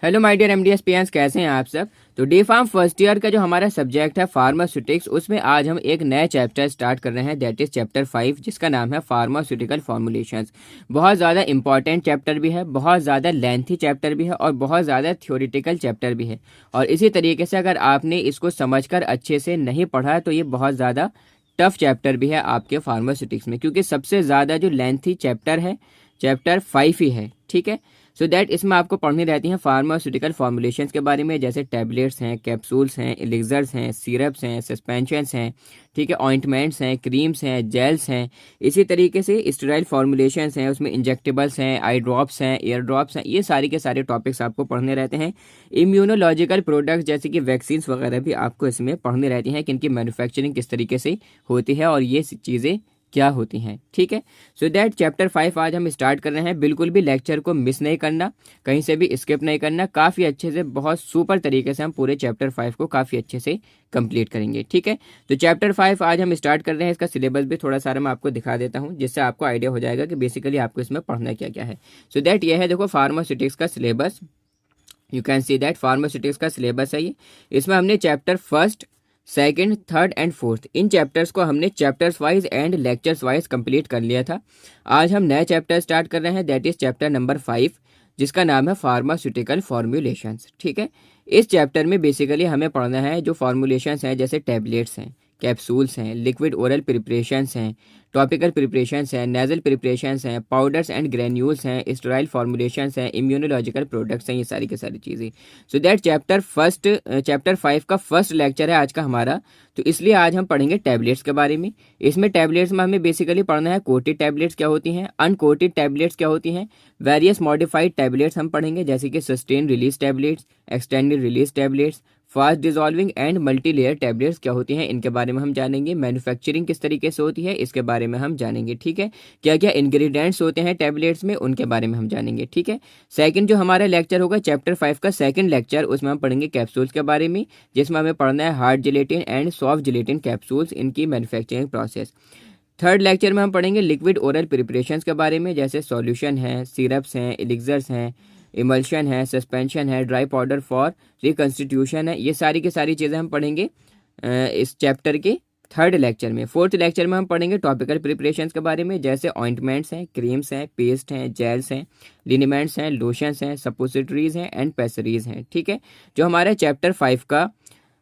Hello my dear MDSians, कैसे हैं आप सब। तो डी फार्म फर्स्ट ईयर का जो हमारा सब्जेक्ट है फार्मास्यूटिक्स, उसमें आज हम एक नया चैप्टर स्टार्ट कर रहे हैं, दैट इज चैप्टर 5, जिसका नाम है फार्मास्यूटिकल फॉर्मुलेशंस। बहुत ज़्यादा इंपॉर्टेंट चैप्टर भी है, बहुत ज़्यादा लेंथी चैप्टर भी है और बहुत ज़्यादा थ्योरेटिकल चैप्टर भी है। और इसी तरीके से अगर आपने इसको समझकर अच्छे से नहीं पढ़ा तो ये बहुत ज़्यादा टफ चैप्टर भी है आपके फार्मास्यूटिक्स में, क्योंकि सबसे ज़्यादा जो लेंथी चैप्टर है चैप्टर 5 ही है। ठीक है, सो दैट इसमें आपको पढ़नी रहती हैं फार्मास्यूटिकल फॉर्मुलेशंस के बारे में, जैसे टैबलेट्स हैं, कैप्सूल्स हैं, एलिक्सर्स हैं, सिरप्स हैं, सस्पेंशंस हैं, ठीक है, ऑइंटमेंट्स हैं, क्रीम्स हैं, जेल्स हैं। इसी तरीके से स्टेराइल फॉर्मुलेशंस हैं, उसमें इंजेक्टेबल्स हैं, आई ड्रॉप्स हैं, एयर ड्रॉप्स हैं। ये सारे के सारे टॉपिक्स आपको पढ़ने रहते हैं। इम्यूनोलॉजिकल प्रोडक्ट्स जैसे कि वैक्सीन्स वगैरह भी आपको इसमें पढ़नी रहती हैं कि इनकी मैन्युफैक्चरिंग किस तरीके से होती है और ये चीज़ें क्या होती हैं। ठीक है, सो दैट चैप्टर 5 आज हम स्टार्ट कर रहे हैं। बिल्कुल भी लेक्चर को मिस नहीं करना, कहीं से भी स्किप नहीं करना। काफ़ी अच्छे से, बहुत सुपर तरीके से हम पूरे चैप्टर 5 को काफ़ी अच्छे से कंप्लीट करेंगे। ठीक है, तो चैप्टर 5 आज हम स्टार्ट कर रहे हैं। इसका सिलेबस भी थोड़ा सारा मैं आपको दिखा देता हूँ, जिससे आपको आइडिया हो जाएगा कि बेसिकली आपको इसमें पढ़ना क्या क्या है। सो दैट ये है, देखो फार्मास्यूटिक्स का syllabus, you can see that pharmaceutics का सिलेबस है ये। इसमें हमने चैप्टर 1, 2, 3 एंड 4 इन चैप्टर्स को हमने chapters wise and lectures wise complete कर लिया था। आज हम नया चैप्टर स्टार्ट कर रहे हैं, दैट इज चैप्टर नंबर 5, जिसका नाम है फार्मास्यूटिकल फॉर्मुलेशंस। ठीक है, इस चैप्टर में बेसिकली हमें पढ़ना है जो फॉर्मुलेशंस हैं, जैसे टैबलेट्स हैं, कैप्सूल्स हैं, लिक्विड ओरल प्रिपरेशंस हैं, टॉपिकल प्रिपरेशंस हैं, नेजल प्रिपरेशंस हैं, पाउडर्स एंड ग्रेन्यूल्स हैं, स्टेराइल फॉर्मुलेशंस हैं, इम्यूनोलॉजिकल प्रोडक्ट्स हैं, ये सारी की सारी चीज़ें। सो दैट चैप्टर 5 का फर्स्ट लेक्चर है आज का हमारा। तो इसलिए आज हम पढ़ेंगे टैबलेट्स के बारे में। इसमें टैबलेट्स में हमें बेसिकली पढ़ना है कोटेड टैबलेट्स क्या होती हैं, अनकोटेड टैबलेट्स क्या होती हैं, वेरियस मॉडिफाइड टैबलेट्स हम पढ़ेंगे, जैसे कि sustain release tablets, extended release tablets, fast dissolving and multi layer tablets क्या होती हैं, इनके बारे में हम जानेंगे। मैन्युफैक्चरिंग किस तरीके से होती है, इसके बारे में हम जानेंगे। ठीक है, क्या क्या इंग्रेडिएंट्स होते हैं टैबलेट्स में, उनके बारे में हम जानेंगे। ठीक है, सेकंड जो हमारा लेक्चर होगा चैप्टर 5 का सेकंड लेक्चर, उसमें हम पढ़ेंगे कैप्सूल्स के बारे में, जिसमें हमें पढ़ना है hard gelatin and soft gelatin capsules, इनकी मैन्युफैक्चरिंग प्रोसेस। थर्ड लेक्चर में हम पढ़ेंगे लिक्विड ओरल प्रिपरेशंस के बारे में, जैसे सॉल्यूशन है, सिरप्स हैं, एलिक्सर्स हैं, इमल्शन है, सस्पेंशन है, ड्राई पाउडर फॉर रिकन्स्टिट्यूशन है। ये सारी की सारी चीज़ें हम पढ़ेंगे इस चैप्टर के थर्ड लेक्चर में। फोर्थ लेक्चर में हम पढ़ेंगे टॉपिकल प्रिपरेशंस के बारे में, जैसे ऑइंटमेंट्स हैं, क्रीम्स हैं, पेस्ट हैं, जेल्स हैं, लिनिमेंट्स हैं, लोशंस हैं, सपोजिटरीज हैं एंड पेसरीज हैं। ठीक है, जो हमारा चैप्टर 5 का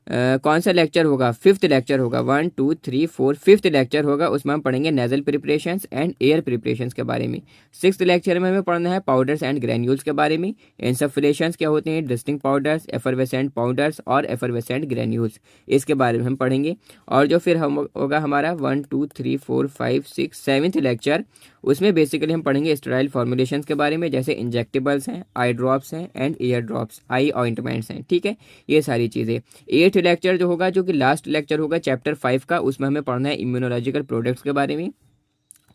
कौन सा लेक्चर होगा, फिफ्थ लेक्चर होगा, 1 2 3 4 फिफ्थ लेक्चर होगा, उसमें हम पढ़ेंगे nasal preparations and air preparations के बारे में। सिक्स्थ लेक्चर में हमें पढ़ना है पाउडर्स एंड ग्रेन्यूल्स के बारे में, इनसफलेशंस क्या होते हैं, डिस्टिंग पाउडर्स, एफरवेसेंट पाउडर्स और एफरवेसेंट ग्रेन्यूल्स, इसके बारे में हम पढ़ेंगे। और जो फिर हम होगा हमारा 1 2 3 4 5 6 सेवन्थ लेक्चर, उसमें बेसिकली हम पढ़ेंगे स्टेराइल फॉर्मुलेशंस के बारे में, जैसे इंजेक्टेबल्स हैं, आई ड्रॉप्स हैं and air drops, I ointments हैं। ठीक है, ये सारी चीज़ें। एट्थ लेक्चर जो होगा, जो कि लास्ट लेक्चर होगा चैप्टर 5 का, उसमें हमें पढ़ना है इम्यूनोलॉजिकल प्रोडक्ट्स के बारे में,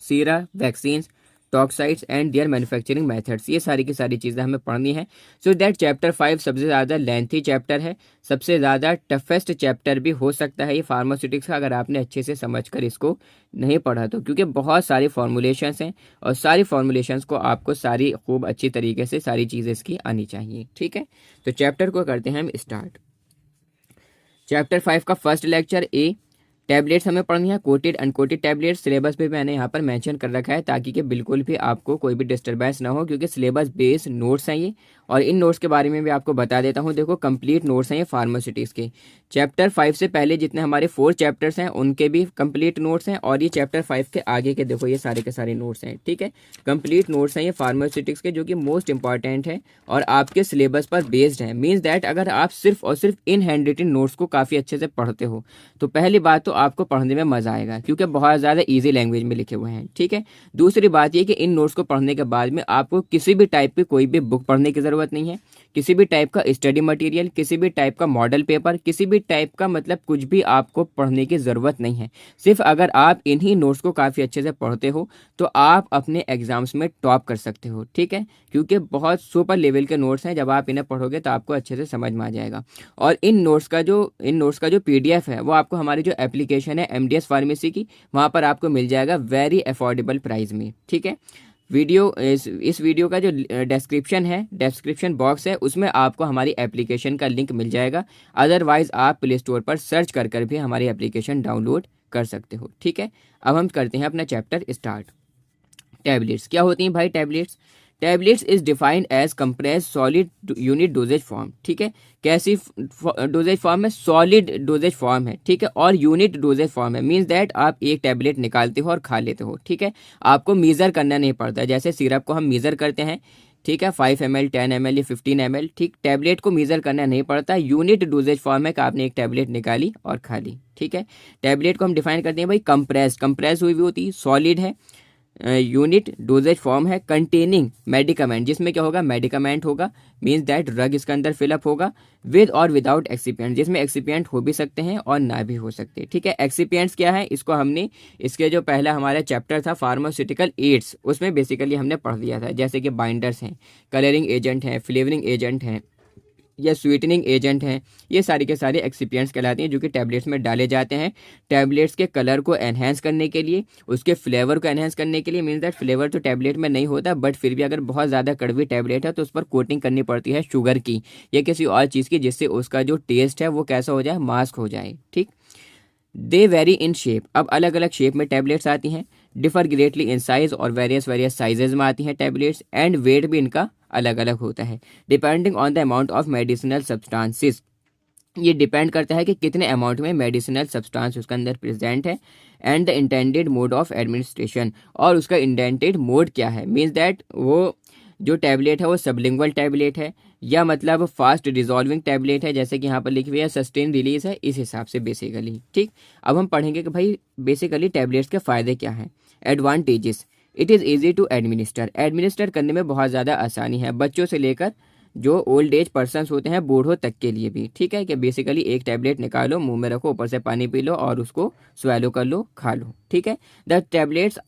sera, vaccines, toxoids and their manufacturing methods, ये सारी की सारी चीज़ें हमें पढ़नी है। सो दैट चैप्टर 5 सबसे ज़्यादा लेंथी चैप्टर है, सबसे ज़्यादा टफेस्ट चैप्टर भी हो सकता है ये फार्मास्यूटिक्स का, अगर आपने अच्छे से समझकर इसको नहीं पढ़ा तो, क्योंकि बहुत सारे फॉर्मुलेशंस हैं और सारी फॉर्मुलेशंस को आपको सारी खूब अच्छी तरीके से सारी चीज़ें इसकी आनी चाहिए। ठीक है, तो चैप्टर को करते हैं हम स्टार्ट। चैप्टर 5 का फर्स्ट लेक्चर ए, टैबलेट्स हमें पढ़नी है, कोटेड अनकोटेड टैबलेट्स। सिलेबस पे मैंने यहाँ पर मेंशन कर रखा है ताकि कि बिल्कुल भी आपको कोई भी डिस्टर्बेंस ना हो, क्योंकि सिलेबस बेस्ड नोट्स हैं ये। और इन नोट्स के बारे में भी आपको बता देता हूँ, देखो कंप्लीट नोट्स हैं ये फार्मास्यूटिक्स के। चैप्टर 5 से पहले जितने हमारे 4 चैप्टर्स हैं उनके भी कंप्लीट नोट्स हैं, और ये चैप्टर 5 के आगे के देखो ये सारे के सारे नोट्स हैं। ठीक है, कंप्लीट नोट्स हैं ये फार्मास्यूटिक्स के, जो कि मोस्ट इंपॉर्टेंट है और आपके सिलेबस पर बेस्ड है। मीन्स दैट अगर आप सिर्फ और सिर्फ इन हैंड रिटन नोट्स को काफ़ी अच्छे से पढ़ते हो तो पहली बात तो आपको पढ़ने में मज़ा आएगा, क्योंकि बहुत ज़्यादा इजी लैंग्वेज में लिखे हुए हैं। ठीक है, दूसरी बात ये कि इन नोट्स को पढ़ने के बाद में आपको किसी भी टाइप की कोई भी बुक पढ़ने की ज़रूरत नहीं है, किसी भी टाइप का स्टडी मटेरियल, किसी भी टाइप का मॉडल पेपर, किसी भी टाइप का मतलब कुछ भी आपको पढ़ने की ज़रूरत नहीं है। सिर्फ अगर आप इन्हीं नोट्स को काफ़ी अच्छे से पढ़ते हो तो आप अपने एग्जाम्स में टॉप कर सकते हो। ठीक है, क्योंकि बहुत सुपर लेवल के नोट्स हैं, जब आप इन्हें पढ़ोगे तो आपको अच्छे से समझ में आ जाएगा। और इन नोट्स का जो PDF है वो आपको हमारी जो एप्लीकेशन है MDS फार्मेसी की, वहाँ पर आपको मिल जाएगा वेरी अफोर्डेबल प्राइस में। ठीक है, इस वीडियो का जो डिस्क्रिप्शन बॉक्स है उसमें आपको हमारी एप्लीकेशन का लिंक मिल जाएगा। अदरवाइज़ आप प्ले स्टोर पर सर्च कर भी हमारी एप्लीकेशन डाउनलोड कर सकते हो। ठीक है, अब हम करते हैं अपना चैप्टर स्टार्ट। टैबलेट्स क्या होती हैं भाई? Tablets is defined as compress solid unit dosage form. ठीक है, कैसी डोजेज फॉर्म है? सॉलिड डोजेज फॉर्म है। ठीक है, और यूनिट डोजेज फॉर्म है, मीन्स दैट आप एक टैबलेट निकालते हो और खा लेते हो। ठीक है, आपको मीज़र करना नहीं पड़ता, जैसे सिरप को हम मीज़र करते हैं। ठीक है, 5 ml 10 ml या 15 ml। ठीक, टैबलेट को मीज़र करना नहीं पड़ता, यूनिट डोजेज फॉर्म है कि आपने एक टैबलेट निकाली और खा ली। ठीक है, टैबलेट को हम डिफाइन करते हैं भाई कंप्रेस हुई होती, सॉलिड है, यूनिट डोजेज फॉर्म है, कंटेनिंग मेडिकामेंट, जिसमें क्या होगा? मेडिकामेंट होगा, मीन्स दैट ड्रग इसके अंदर फिलअप होगा, विद और विदाउट एक्सिपिएंट, जिसमें एक्सिपिएंट हो भी सकते हैं और ना भी हो सकते। ठीक है, एक्सिपिएंट्स क्या है? इसको हमने इसके जो पहला हमारा चैप्टर था फार्मास्यूटिकल एड्स, उसमें बेसिकली हमने पढ़ लिया था, जैसे कि बाइंडर्स हैं, कलरिंग एजेंट हैं, फ्लेवरिंग एजेंट हैं या स्वीटनिंग एजेंट हैं। ये सारी के सारे एक्सिपिएंट्स कहलाते हैं जो कि टैबलेट्स में डाले जाते हैं टैबलेट्स के कलर को एनहेंस करने के लिए, उसके फ्लेवर को एनहेंस करने के लिए। मीन्स दैट फ्लेवर तो टैबलेट में नहीं होता, बट फिर भी अगर बहुत ज़्यादा कड़वी टैबलेट है तो उस पर कोटिंग करनी पड़ती है शुगर की या किसी और चीज़ की, जिससे उसका जो टेस्ट है वो कैसा हो जाए? मास्क हो जाए। ठीक, दे वेरी इन शेप, अब अलग अलग शेप में टैबलेट्स आती हैं, डिफर ग्रेटली इन साइज, और वेरियस साइजेज में आती हैं टैबलेट्स, एंड वेट भी इनका अलग अलग होता है, depending on the amount of medicinal substances. ये डिपेंड करता है कि कितने अमाउंट में मेडिसिनल सब्सटेंस उसके अंदर प्रेजेंट है, and the intended mode of administration, और उसका इंटेंडेड मोड क्या है। मीन्स दैट वो जो टैबलेट है वो सबलिंगुअल टैबलेट है या मतलब फास्ट डिजॉल्विंग टैबलेट है, जैसे कि यहाँ पर लिखी हुई है सस्टेन रिलीज है, इस हिसाब से बेसिकली। ठीक, अब हम पढ़ेंगे कि भाई बेसिकली टैबलेट्स के फ़ायदे क्या हैं। Advantages, it is easy to administer करने में बहुत ज़्यादा आसानी है, बच्चों से लेकर जो ओल्ड एज पर्सनस होते हैं, बूढ़ों तक के लिए भी। ठीक है, कि बेसिकली एक टैबलेट निकालो, मुंह में रखो, ऊपर से पानी पी लो और उसको स्वेलो कर लो, खा लो। ठीक है, the tablets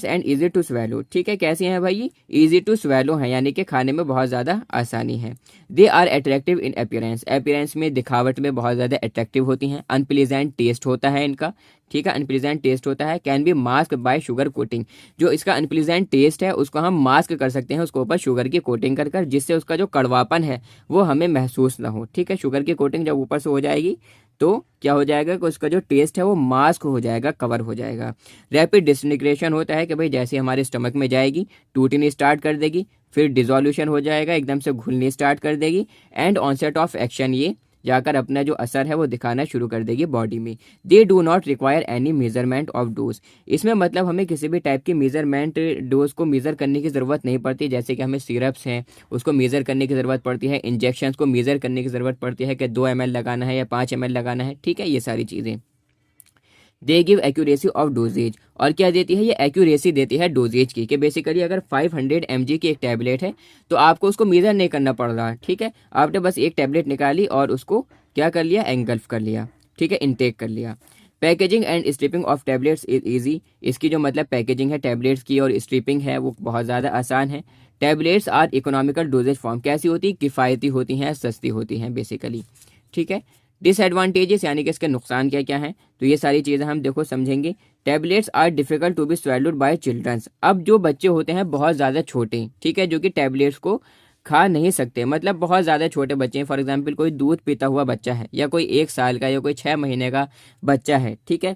and easy to swallow. ठीक है, कैसी हैं भाई? ईजी टू स्वेलो हैं, यानी कि खाने में बहुत ज़्यादा आसानी है। They are attractive in appearance में, दिखावट में बहुत ज़्यादा अट्रैक्टिव होती हैं। अनप्लीजेंट टेस्ट होता है इनका। ठीक है, अनप्लीजेंट टेस्ट होता है। Can be mask bye sugar coating, जो इसका अनप्लीजेंट टेस्ट है उसको हम मास्क कर सकते हैं उसके ऊपर शुगर की कोटिंग कर कर, जिससे उसका जो कड़वापन है वो हमें महसूस ना हो। ठीक है, शुगर की कोटिंग जब ऊपर से हो जाएगी तो क्या हो जाएगा कि उसका जो टेस्ट है वो मास्क हो जाएगा, कवर हो जाएगा। रैपिड डिसइंटीग्रेशन होता है कि भाई जैसे हमारे स्टमक में जाएगी टूटनी स्टार्ट कर देगी, फिर डिसोल्यूशन हो जाएगा, एकदम से घुलनी स्टार्ट कर देगी, एंड ऑनसेट ऑफ एक्शन, ये जाकर अपना जो असर है वो दिखाना शुरू कर देगी बॉडी में। They do not require any measurement of dose, इसमें मतलब हमें किसी भी टाइप की मेजरमेंट डोज को मेज़र करने की ज़रूरत नहीं पड़ती, जैसे कि हमें सिरप्स हैं उसको मेज़र करने की ज़रूरत पड़ती है, इंजेक्शंस को मेज़र करने की ज़रूरत पड़ती है कि 2 ml लगाना है या 5 ml लगाना है। ठीक है, ये सारी चीज़ें। They give accuracy of dosage, और क्या देती है? ये एक्यूरेसी देती है डोजेज की, कि बेसिकली अगर 500 mg की एक टैबलेट है तो आपको उसको मेज़र नहीं करना पड़ रहा। ठीक है, आपने बस एक टैबलेट निकाली और उसको क्या कर लिया? एंगल्फ कर लिया। ठीक है, इनटेक कर लिया। Packaging and stripping of tablets is easy, इसकी जो मतलब पैकेजिंग है टैबलेट्स की और स्ट्रिपिंग है वो बहुत ज़्यादा आसान है। Tablets are economical dosage form, कैसी होती? किफ़ायती होती हैं, सस्ती होती हैं बेसिकली। ठीक है, डिसएडवांटेजेस यानी कि इसके नुकसान क्या क्या हैं, तो ये सारी चीज़ें हम देखो समझेंगे। Tablets are difficult to be swallowed by childrens, अब जो बच्चे होते हैं बहुत ज़्यादा छोटे, ठीक है, जो कि टैबलेट्स को खा नहीं सकते, मतलब बहुत ज़्यादा छोटे बच्चे हैं। फॉर एग्जांपल कोई दूध पीता हुआ बच्चा है, या कोई 1 साल का, या कोई 6 महीने का बच्चा है, ठीक है,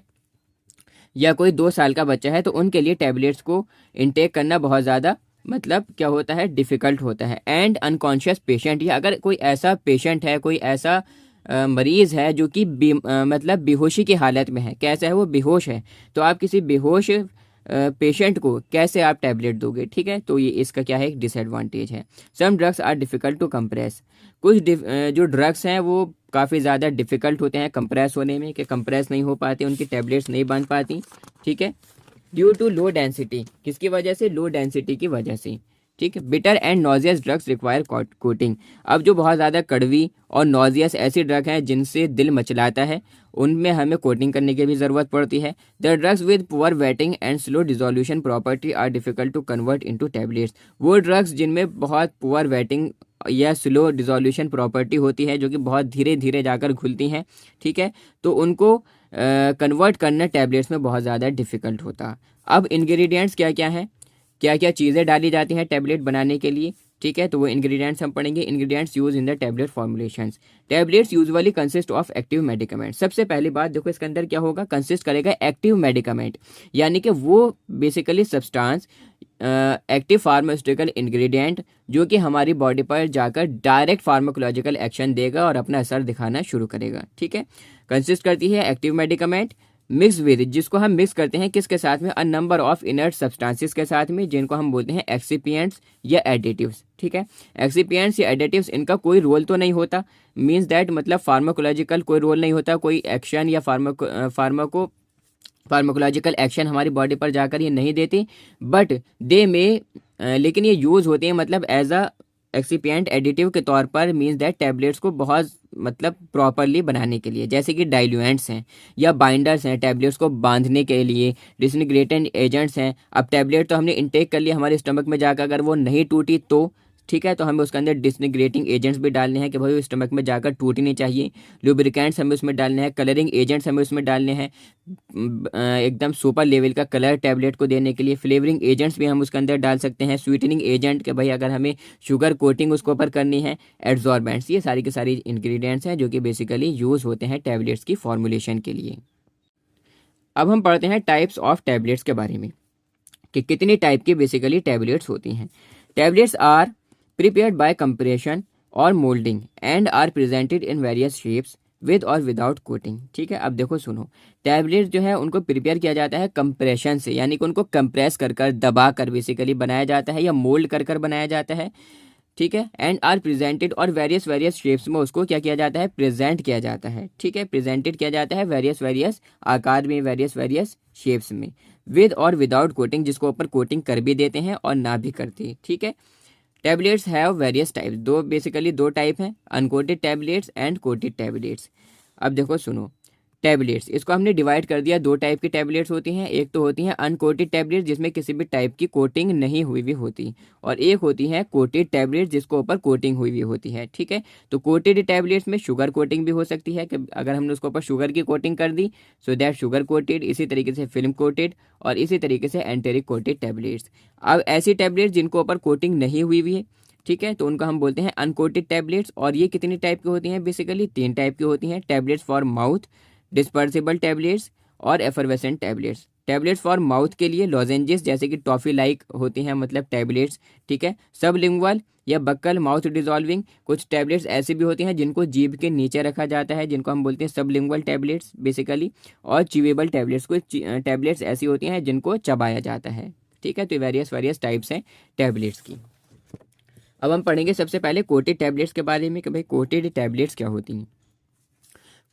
या कोई 2 साल का बच्चा है, तो उनके लिए टैबलेट्स को इनटेक करना बहुत ज़्यादा मतलब क्या होता है? डिफ़िकल्ट होता है। एंड अनकॉन्शियस पेशेंट, या अगर कोई ऐसा पेशेंट है, कोई ऐसा मरीज़ है जो कि मतलब बेहोशी की हालत में है, कैसा है? वो बेहोश है, तो आप किसी बेहोश पेशेंट को कैसे आप टैबलेट दोगे? ठीक है, तो ये इसका क्या है? एक डिसएडवांटेज है। Some drugs are difficult to compress, कुछ जो ड्रग्स हैं वो काफ़ी ज़्यादा डिफ़िकल्ट होते हैं कंप्रेस होने में, कि कंप्रेस नहीं हो पाते, उनकी टैबलेट्स नहीं बन पाती। ठीक है, ड्यू टू लो डेंसिटी, किसकी वजह से? लो डेंसिटी की वजह से। ठीक है, bitter and nauseous drugs require coating, अब जो बहुत ज़्यादा कड़वी और नॉजियस ऐसी ड्रग हैं जिनसे दिल मचलाता है, उनमें हमें कोटिंग करने की भी ज़रूरत पड़ती है। The drugs with poor wetting and slow dissolution property are difficult to convert into tablets, वो ड्रग्स जिनमें बहुत पुअर वेटिंग या स्लो डिसोल्यूशन प्रॉपर्टी होती है, जो कि बहुत धीरे धीरे जाकर घुलती हैं, ठीक है, तो उनको कन्वर्ट करना टैबलेट्स में बहुत ज़्यादा डिफ़िकल्ट होता। अब इंग्रेडिएंट्स क्या क्या हैं, क्या क्या चीज़ें डाली जाती हैं टैबलेट बनाने के लिए, ठीक है, तो वो इंग्रेडिएंट्स हम पढ़ेंगे। Ingredients use in the tablet formulations. Tablets usually consist of active medicament. सबसे पहली बात देखो इसके अंदर क्या होगा, कंसिस्ट करेगा एक्टिव मेडिकामेंट, यानी कि वो basically substance, active pharmaceutical ingredient जो कि हमारी बॉडी पर जाकर डायरेक्ट फार्माकोलॉजिकल एक्शन देगा और अपना असर दिखाना शुरू करेगा, ठीक है। कंसिस्ट करती है एक्टिव मेडिकामेंट मिक्स विद, जिसको हम मिक्स करते हैं किसके साथ में, a number of inert substances के साथ में, जिनको हम बोलते हैं एक्सिपिएंट्स या एडिटिव्स, ठीक है। एक्सिपिएंट्स या एडिटिव्स, इनका कोई रोल तो नहीं होता, मींस दैट मतलब फार्माकोलॉजिकल कोई रोल नहीं होता, कोई एक्शन या फार्माकोलॉजिकल एक्शन हमारी बॉडी पर जाकर ये नहीं देती, बट दे में लेकिन ये यूज़ होते हैं मतलब एज अ एक्सिपिएंट एडिटिव के तौर पर, मींस दैट टैबलेट्स को बहुत मतलब प्रॉपरली बनाने के लिए, जैसे कि डाइल्यूएंट्स हैं या बाइंडर्स हैं टैबलेट्स को बांधने के लिए, डिसइंटीग्रेटेंट एजेंट्स हैं। अब टैबलेट तो हमने इंटेक कर लिया हमारे स्टमक में जाकर, अगर वो नहीं टूटी तो ठीक है, तो हमें उसके अंदर डिसइंटीग्रेटिंग एजेंट्स भी डालने हैं कि भाई वो स्टमक में जाकर टूटनी नहीं चाहिए। लुब्रिकेंट्स हमें उसमें डालने हैं, कलरिंग एजेंट्स हमें उसमें डालने हैं, एकदम सुपर लेवल का कलर टैबलेट को देने के लिए। फ्लेवरिंग एजेंट्स भी हम उसके अंदर डाल सकते हैं, स्वीटनिंग एजेंट के भाई अगर हमें शुगर कोटिंग उसके ऊपर करनी है, एड्जॉर्बेंट्स, ये सारी की सारी इंग्रेडिएंट्स हैं जो कि बेसिकली यूज़ होते हैं टैबलेट्स की फॉर्मुलेशन के लिए। अब हम पढ़ते हैं टाइप्स ऑफ टैबलेट्स के बारे में कि कितनी टाइप की बेसिकली टैबलेट्स होती हैं। Tablets are prepared by compression और moulding and are presented in various shapes with और विदाउट कोटिंग, ठीक है। अब देखो सुनो, टैबलेट जो है उनको प्रिपेयर किया जाता है कंप्रेशन से, यानी कि उनको कंप्रेस कर कर दबा कर बेसिकली बनाया जाता है या मोल्ड कर कर बनाया जाता है, ठीक है। एंड आर प्रेजेंटेड, और वेरियस शेप्स में उसको क्या किया जाता है, प्रेजेंट किया जाता है, ठीक है, प्रेजेंटेड किया जाता है वेरियस आकार में, वेरियस शेप्स में, विद और विदाउट कोटिंग, जिसको ऊपर कोटिंग कर भी देते हैं और ना भी करते, ठीक है। टैबलेट्स हैव वेरियस टाइप्स, दो टाइप हैं, uncoated tablets and coated tablets. अब देखो सुनो, टैबलेट्स इसको हमने डिवाइड कर दिया, दो टाइप की टैबलेट्स होती हैं। एक तो होती हैं अनकोटेड टैबलेट्स जिसमें किसी भी टाइप की कोटिंग नहीं हुई भी होती, और एक होती है कोटेड टैबलेट्स जिसको ऊपर कोटिंग हुई भी होती है, ठीक है। तो कोटेड टैबलेट्स में शुगर कोटिंग भी हो सकती है कि अगर हमने उसके ऊपर शुगर की कोटिंग कर दी सो दैट शुगर कोटेड, इसी तरीके से फिल्म कोटेड, और इसी तरीके से एंटेरिक कोटेड टैबलेट्स। अब ऐसी टैबलेट्स जिनको ऊपर कोटिंग नहीं हुई भी है, ठीक है, तो उनको हम बोलते हैं अनकोटेड टैबलेट्स। और ये कितनी टाइप की होती हैं, बेसिकली 3 टाइप की होती हैं। Tablets for mouth, dispersible tablets और effervescent tablets. Tablets for mouth के लिए लॉजेंजेस जैसे कि टॉफी लाइक होती हैं मतलब टैबलेट्स, ठीक है। सबलिंगुअल या बक्कल माउथ डिजॉल्विंग, कुछ टैबलेट्स ऐसी भी होती हैं जिनको जीभ के नीचे रखा जाता है, जिनको हम बोलते हैं सबलिंगुअल टैबलेट्स बेसिकली। और च्यूएबल टैबलेट्स, कुछ टैबलेट्स ऐसी होती हैं जिनको चबाया जाता है, ठीक है। तो वेरियस टाइप्स हैं टैबलेट्स की। अब हम पढ़ेंगे सबसे पहले कोटेड टैबलेट्स के बारे में कि भाई कोटेड टैबलेट्स क्या होती हैं।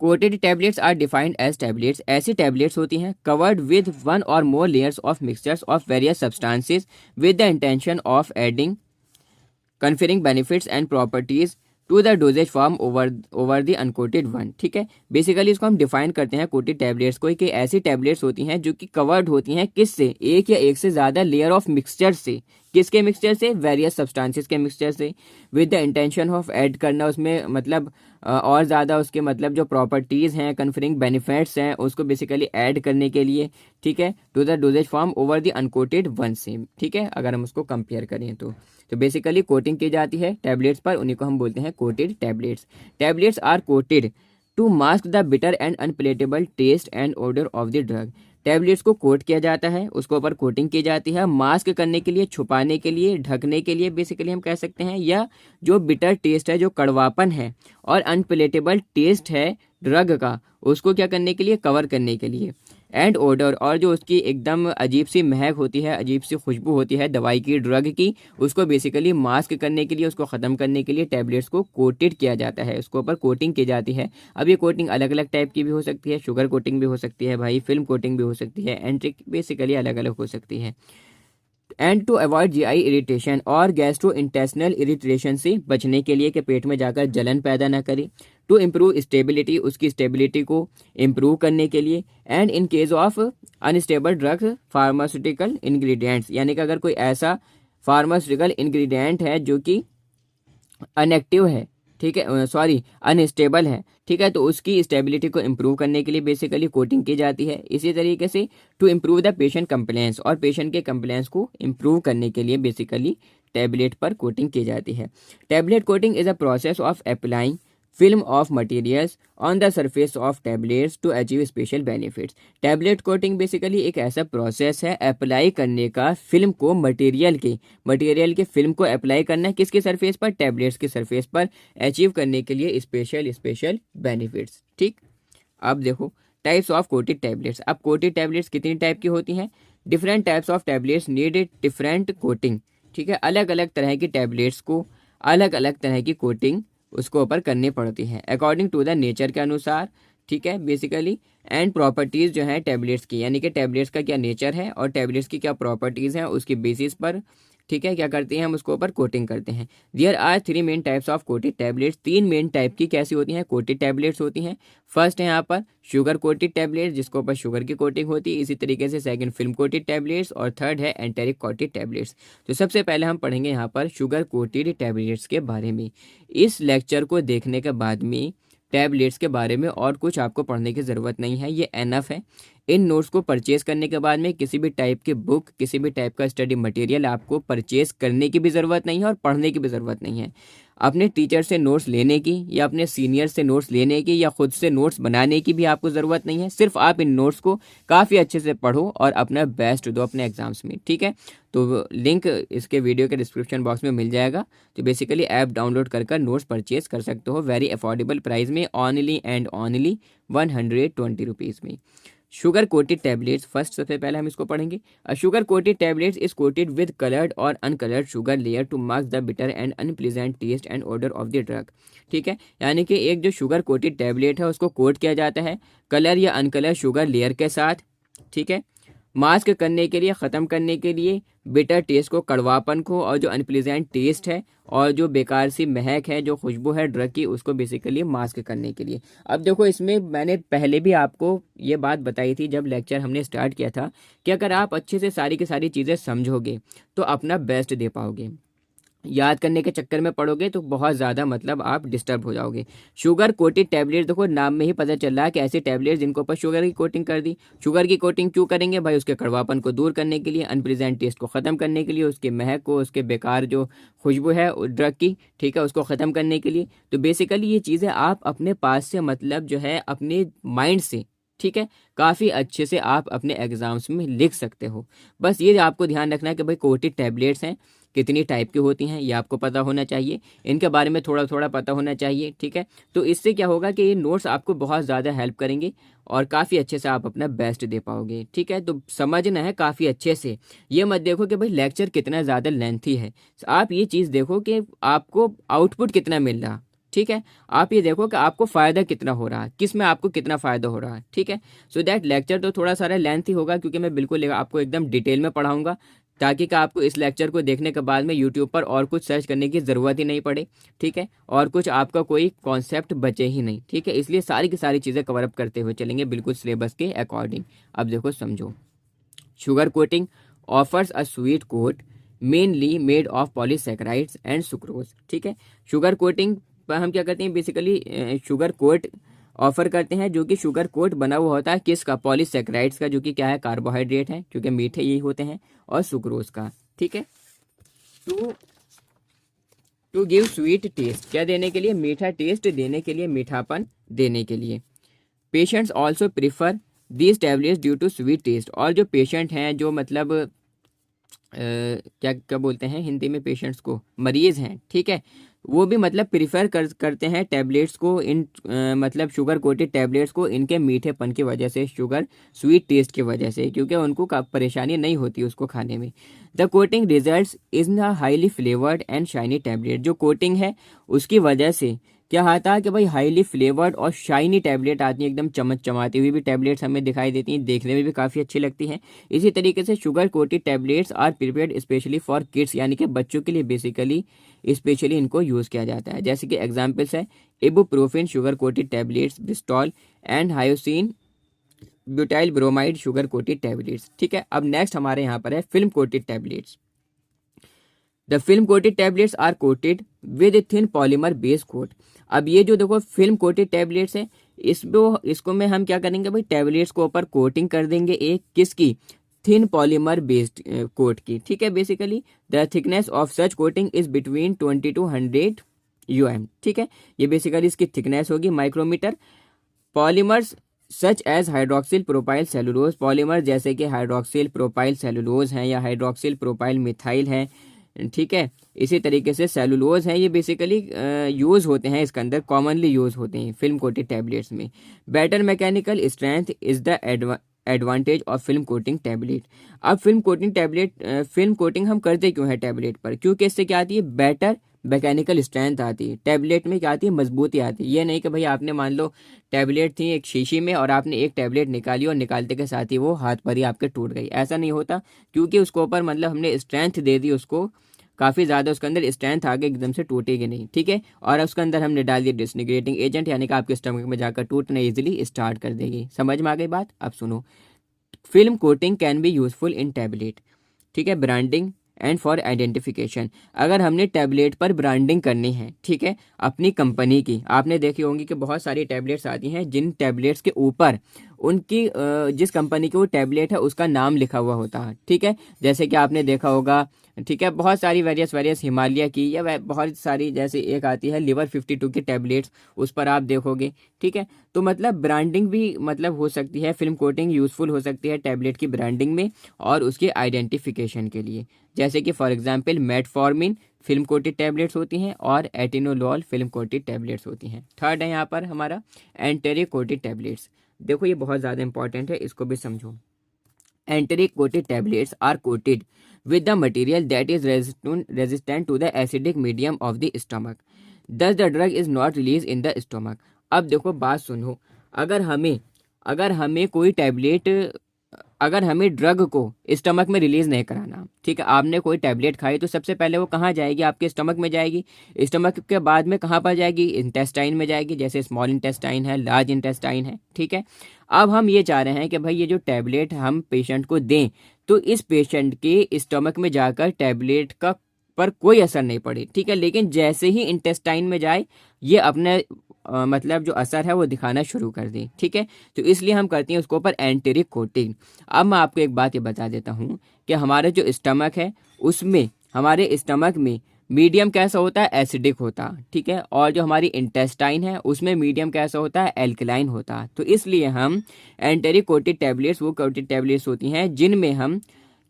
Coated tablets are defined as tablets, ऐसी टैबलेट्स होती हैं covered with one or more layers of mixtures of various substances with the intention of adding conferring benefits and properties to the dosage form over the uncoated one, ठीक है। Basically इसको हम define करते हैं coated tablets को कि ऐसी tablets होती हैं जो कि कवर्ड होती हैं किससे, एक या एक से ज़्यादा लेयर ऑफ मिक्सचर से। किसके मिक्सचर से, वेरियस सब्सटेंसेस के मिक्सचर से, with the intention of add करना उसमें मतलब और ज़्यादा उसके मतलब जो प्रॉपर्टीज़ हैं, कन्फरिंग बेनिफिट्स हैं, उसको बेसिकली ऐड करने के लिए, ठीक है, to the dosage form over the uncoated one से, ठीक है, अगर हम उसको कंपेयर करें तो बेसिकली कोटिंग की जाती है टैबलेट्स पर, उन्हीं को हम बोलते हैं coated tablets. Tablets are coated to mask the bitter and unpalatable taste and odour of the drug. Tablets को कोट किया जाता है, उसके ऊपर कोटिंग की जाती है मास्क करने के लिए, छुपाने के लिए, ढकने के लिए बेसिकली हम कह सकते हैं, या जो बिटर टेस्ट है, जो कड़वापन है और अनप्लेटेबल टेस्ट है ड्रग का, उसको क्या करने के लिए, कवर करने के लिए। एंड ऑर्डर, और जो उसकी एकदम अजीब सी महक होती है, अजीब सी खुशबू होती है दवाई की, ड्रग की, उसको बेसिकली मास्क करने के लिए, उसको ख़त्म करने के लिए टैबलेट्स को कोटेड किया जाता है, उसके ऊपर कोटिंग की जाती है। अब ये कोटिंग अलग अलग टाइप की भी हो सकती है, शुगर कोटिंग भी हो सकती है भाई, फिल्म कोटिंग भी हो सकती है, एंट्रिक बेसिकली अलग अलग हो सकती है। And to avoid GI irritation, और गैस्ट्रो इंटेस्टिनल इरिटेशन से बचने के लिए कि पेट में जाकर जलन पैदा ना करे। टू इम्प्रूव स्टेबिलिटी, उसकी स्टेबिलिटी को इम्प्रूव करने के लिए। And in case of unstable drugs pharmaceutical ingredients, यानी कि अगर कोई ऐसा फार्मास्यूटिकल इंग्रेडिएंट है जो कि अनएक्टिव है, ठीक है, सॉरी अनस्टेबल है, ठीक है, तो उसकी स्टेबिलिटी को इम्प्रूव करने के लिए बेसिकली कोटिंग की जाती है। इसी तरीके से to improve the patient compliance, और पेशेंट के कंप्लेंस को इम्प्रूव करने के लिए बेसिकली टैबलेट पर कोटिंग की जाती है। Tablet coating is a process of applying film of materials on the surface of tablets to achieve special benefits. Tablet coating basically एक ऐसा प्रोसेस है अप्लाई करने का फिल्म को मटेरियल के फिल्म को अप्लाई करना है किसके सरफेस पर, टैबलेट्स के सरफेस पर, अचीव करने के लिए स्पेशल बेनिफिट्स। ठीक, अब देखो टाइप्स ऑफ कोटेड टैबलेट्स। अब कोटेड टैबलेट्स कितनी टाइप की होती हैं? Different types of tablets need different coating. ठीक है, अलग अलग तरह की टैबलेट्स को अलग अलग तरह की कोटिंग उसको ऊपर करनी पड़ती है अकॉर्डिंग टू द नेचर के अनुसार। ठीक है, बेसिकली एंड प्रॉपर्टीज़ जो है टैबलेट्स की, यानी कि टैबलेट्स का क्या नेचर है और टैबलेट्स की क्या प्रॉपर्टीज़ हैं, उसकी बेसिस पर ठीक है क्या करते हैं हम उसको ऊपर कोटिंग करते हैं। There are 3 main types of coated tablets. 3 main type की कैसी होती हैं कोटेड टैबलेट्स होती हैं। फर्स्ट है यहाँ पर शुगर कोटेड टैबलेट्स जिसके ऊपर शुगर की कोटिंग होती है। इसी तरीके से सेकंड फिल्म कोटेड टैबलेट्स और थर्ड है एंटेरिक कोटेड टैबलेट्स। तो सबसे पहले हम पढ़ेंगे यहाँ पर शुगर कोटेड टैबलेट्स के बारे में। इस लेक्चर को देखने के बाद में टैबलेट्स के बारे में और कुछ आपको पढ़ने की ज़रूरत नहीं है, ये एनफ है। इन नोट्स को परचेज़ करने के बाद में किसी भी टाइप की बुक, किसी भी टाइप का स्टडी मटेरियल आपको परचेज़ करने की भी ज़रूरत नहीं है और पढ़ने की भी ज़रूरत नहीं है। अपने टीचर से नोट्स लेने की या अपने सीनियर से नोट्स लेने की या खुद से नोट्स बनाने की भी आपको ज़रूरत नहीं है। सिर्फ आप इन नोट्स को काफ़ी अच्छे से पढ़ो और अपना बेस्ट दो अपने एग्जाम्स में। ठीक है, तो लिंक इसके वीडियो के डिस्क्रिप्शन बॉक्स में मिल जाएगा। तो बेसिकली ऐप डाउनलोड कर नोट्स परचेज कर सकते हो वेरी अफोर्डेबल प्राइस में, ओनली एंड ओनली 120 रुपीज़ में। शुगर कोटेड टैबलेट्स, फर्स्ट सबसे पहले हम इसको पढ़ेंगे। Sugar coated tablets is coated with coloured or uncoloured sugar layer to mask the bitter and unpleasant taste and odour of the drug. ठीक है, यानी कि एक जो शुगर कोटेड टैबलेट है उसको कोट किया जाता है कलर या अनकलर शुगर लेयर के साथ। ठीक है, मास्क करने के लिए, ख़त्म करने के लिए बिटर टेस्ट को, कड़वापन को, और जो अनप्लीजेंट टेस्ट है और जो बेकार सी महक है, जो खुशबू है ड्रग की, उसको बेसिकली मास्क करने के लिए। अब देखो इसमें मैंने पहले भी आपको ये बात बताई थी जब लेक्चर हमने स्टार्ट किया था कि अगर आप अच्छे से सारी की सारी चीज़ें समझोगे तो अपना बेस्ट दे पाओगे। याद करने के चक्कर में पड़ोगे तो बहुत ज़्यादा मतलब आप डिस्टर्ब हो जाओगे। शुगर कोटेड टैबलेट, देखो नाम में ही पता चल रहा है कि ऐसे टैबलेट जिनको ऊपर शुगर की कोटिंग कर दी। शुगर की कोटिंग क्यों करेंगे भाई? उसके कड़वापन को दूर करने के लिए, अनप्लीजेंट टेस्ट को ख़त्म करने के लिए, उसके महक को, उसके बेकार जो खुशबू है ड्रग की, ठीक है, उसको ख़त्म करने के लिए। तो बेसिकली ये चीज़ें आप अपने पास से मतलब जो है अपने माइंड से, ठीक है, काफ़ी अच्छे से आप अपने एग्ज़ाम्स में लिख सकते हो। बस ये आपको ध्यान रखना है कि भाई कोटेड टैबलेट्स हैं कितनी टाइप की होती हैं ये आपको पता होना चाहिए, इनके बारे में थोड़ा थोड़ा पता होना चाहिए। ठीक है, तो इससे क्या होगा कि ये नोट्स आपको बहुत ज़्यादा हेल्प करेंगे और काफ़ी अच्छे से आप अपना बेस्ट दे पाओगे। ठीक है, तो समझना है काफ़ी अच्छे से। ये मत देखो कि भाई लेक्चर कितना ज़्यादा लेंथी है, आप ये चीज़ देखो कि आपको आउटपुट कितना मिल रहा। ठीक है, आप ये देखो कि आपको फ़ायदा कितना हो रहा है, किस में आपको कितना फ़ायदा हो रहा है। ठीक है, सो दैट लेक्चर तो थोड़ा सारा लेंथी होगा क्योंकि मैं बिल्कुल आपको एकदम डिटेल में पढ़ाऊंगा ताकि कि आपको इस लेक्चर को देखने के बाद में यूट्यूब पर और कुछ सर्च करने की ज़रूरत ही नहीं पड़े। ठीक है, और कुछ आपका कोई कॉन्सेप्ट बचे ही नहीं। ठीक है, इसलिए सारी की सारी चीज़ें कवरअप करते हुए चलेंगे बिल्कुल सिलेबस के अकॉर्डिंग। अब देखो समझो, sugar coating offers a sweet coat mainly made of polysaccharides and sucrose. ठीक है, शुगर कोटिंग पर हम क्या करते हैं बेसिकली शुगर कोट ऑफर करते हैं जो कि शुगर कोट बना हुआ होता है किसका? पॉलीसैकेराइड्स का, जो कि क्या है कार्बोहाइड्रेट है क्योंकि मीठे यही होते हैं, और सुक्रोज का। ठीक है, to to give sweet taste, क्या देने के लिए? मीठा टेस्ट देने के लिए, मीठापन देने के लिए। Patients also prefer these tablets due to sweet taste, और जो पेशेंट हैं जो मतलब क्या क्या बोलते हैं हिंदी में पेशेंट्स को, मरीज़ हैं, ठीक है, वो भी मतलब प्रिफर करते हैं टैबलेट्स को, इन मतलब शुगर कोटेड टैबलेट्स को इनके मीठेपन की वजह से, शुगर स्वीट टेस्ट की वजह से, क्योंकि उनको परेशानी नहीं होती उसको खाने में। The coating results in the highly flavoured and shiny tablet, जो कोटिंग है उसकी वजह से क्या आता है कि भाई हाईली फ्लेवर्ड और शाइनी टैबलेट आती हैं, एकदम चमक चमाती हुई भी टैबलेट्स हमें दिखाई देती हैं, देखने में भी काफ़ी अच्छी लगती हैं। इसी तरीके से sugar coated tablets are prepared specially for kids, यानी कि बच्चों के लिए बेसिकली स्पेशली इनको यूज़ किया जाता है। जैसे कि एग्जाम्पल्स है ibuprofen sugar coated tablets, Bristol and hyoscine butyl bromide sugar coated tablets. ठीक है, अब नेक्स्ट हमारे यहाँ पर है film coated tablets. The film coated tablets are coated with thin polymer base coat. अब ये जो देखो फिल्म कोटेड टैबलेट्स है, इसको में हम क्या करेंगे भाई, टैबलेट्स को ऊपर कोटिंग कर देंगे एक किसकी, थिन पॉलीमर बेस्ड कोट की। ठीक है, basically the thickness of such coating is between 20 to 100 UM। ठीक है, ये बेसिकली इसकी थिकनेस होगी micrometre. Polymers such as hydroxyl propyl cellulose, polymer जैसे कि हाइड्रोक्सिल प्रोपाइल सेलुलोज हैं या हाइड्रोक्सिल प्रोपाइल मिथाइल हैं। ठीक है, इसी तरीके से सेलुलोज हैं, ये बेसिकली यूज़ होते हैं, इसके अंदर कॉमनली यूज़ होते हैं फिल्म कोटेड टैबलेट्स में। Better mechanical strength is the advantage of film coating tablet. अब फिल्म कोटिंग हम करते क्यों है टैबलेट पर, क्योंकि इससे क्या आती है, बेटर मैकेनिकल स्ट्रेंथ आती है, टैबलेट में क्या आती है, मजबूती आती है। ये नहीं कि भाई आपने मान लो टैबलेट थी एक शीशी में और आपने एक टैबलेट निकाली और निकालते के साथ ही वो हाथ पर ही आपके टूट गई, ऐसा नहीं होता, क्योंकि उसके ऊपर मतलब हमने स्ट्रेंथ दे दी उसको काफ़ी ज़्यादा, उसके अंदर स्ट्रेंथ आगे एकदम से टूटेगी नहीं। ठीक है, और उसके अंदर हमने डाल दिया डिसइंटीग्रेटिंग एजेंट, यानी कि आपके स्टमक में जाकर टूटना इजीली स्टार्ट कर देगी। समझ में आ गई बात। अब सुनो, film coating can be useful in tablet. ठीक है, ब्रांडिंग एंड फॉर आइडेंटिफिकेशन। अगर हमने टैबलेट पर ब्रांडिंग करनी है, ठीक है, अपनी कंपनी की, आपने देखी होंगी कि बहुत सारी टैबलेट्स आती हैं जिन टैबलेट्स के ऊपर उनकी जिस कंपनी की वो टैबलेट है उसका नाम लिखा हुआ होता है। ठीक है, जैसे कि आपने देखा होगा, ठीक है, बहुत सारी वेरियस हिमालय की या बहुत सारी, जैसे एक आती है लिवर 52 की टैबलेट्स, उस पर आप देखोगे। ठीक है, तो मतलब ब्रांडिंग भी मतलब हो सकती है, फिल्म कोटिंग यूज़फुल हो सकती है टैबलेट की ब्रांडिंग में और उसके आइडेंटिफिकेशन के लिए। जैसे कि for example metformin film coated tablets होती हैं और एटिनोलॉल फिल्म कोटेड टैबलेट्स होती हैं। थर्ड है यहाँ पर हमारा एंटेरिक कोटेड टैबलेट्स। देखो ये बहुत ज़्यादा इंपॉर्टेंट है, इसको भी समझो। Enteric coated tablets are coated with the material that is resistant to the acidic medium of the stomach. Thus the drug is not released in the stomach. अब देखो बात सुनो, अगर हमें कोई टैबलेट, अगर हमें ड्रग को स्टमक में रिलीज नहीं कराना, ठीक है, आपने कोई टैबलेट खाई तो सबसे पहले वो कहाँ जाएगी, आपके स्टमक में जाएगी। स्टमक के बाद में कहाँ पर जाएगी, इंटेस्टाइन में जाएगी, जैसे स्मॉल इंटेस्टाइन है, लार्ज इंटेस्टाइन है। ठीक है, अब हम ये चाह रहे हैं कि भाई ये जो टैबलेट हम पेशेंट को दें तो इस पेशेंट के स्टमक में जाकर टैबलेट का पर कोई असर नहीं पड़े। ठीक है, लेकिन जैसे ही इंटेस्टाइन में जाए ये अपने मतलब जो असर है वो दिखाना शुरू कर दें। ठीक है, तो इसलिए हम करते हैं उसके ऊपर एंटेरिक कोटिंग। अब मैं आपको एक बात ये बता देता हूँ कि हमारा जो स्टमक है उसमें, हमारे स्टमक में मीडियम कैसा होता है, एसिडिक होता। ठीक है, और जो हमारी इंटेस्टाइन है उसमें मीडियम कैसा होता है, एल्कलाइन होता। तो इसलिए हम एंटेरिक कोटेड टैबलेट्स, वो कोटेड टैबलेट्स होती हैं जिनमें हम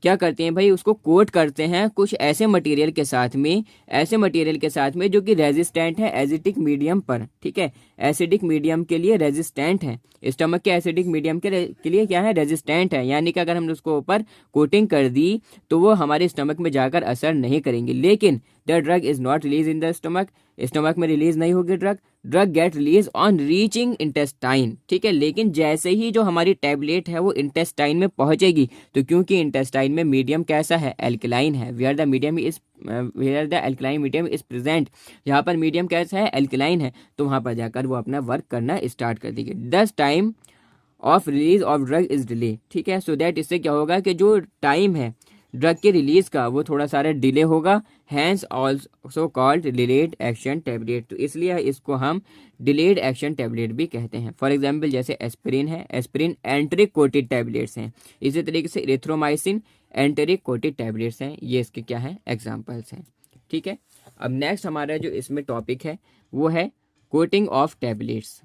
क्या करते हैं भाई, उसको कोट करते हैं कुछ ऐसे मटेरियल के साथ में, जो कि रेजिस्टेंट है एसिडिक मीडियम पर। ठीक है, एसिडिक मीडियम के लिए रेजिस्टेंट है, स्टमक के एसिडिक मीडियम के लिए क्या है, रेजिस्टेंट है, यानी कि अगर हमने उसको ऊपर कोटिंग कर दी तो वो हमारे स्टमक में जाकर असर नहीं करेंगे। लेकिन the drug is not release in the stomach में रिलीज नहीं होगी drug get release on reaching intestine. ठीक है, लेकिन जैसे ही जो हमारी टैबलेट है वो इंटेस्टाइन में पहुंचेगी, तो क्योंकि इंटेस्टाइन में मीडियम कैसा है, एल्कलाइन है, where the alkaline medium is present, जहाँ पर मीडियम कैसा है, एल्कलाइन है, तो वहाँ पर जाकर वो अपना वर्क करना स्टार्ट कर देगी। 10 time of release of drug is delay. ठीक है, सो दैट इससे क्या होगा कि जो टाइम है ड्रग के रिलीज का वो थोड़ा सारा डिले होगा, hence also called delayed action tablet. तो इसलिए इसको हम डिलेड एक्शन टैबलेट भी कहते हैं। फॉर एग्जांपल जैसे एस्पिरिन है, एस्पिरिन एंटेरिक कोटेड टैबलेट्स हैं। इसी तरीके से इरिथ्रोमाइसिन एंटेरिक कोटेड टैबलेट्स हैं। ये इसके क्या है, एग्जाम्पल्स हैं। ठीक है, अब नेक्स्ट हमारा जो इसमें टॉपिक है वो है coating of tablets.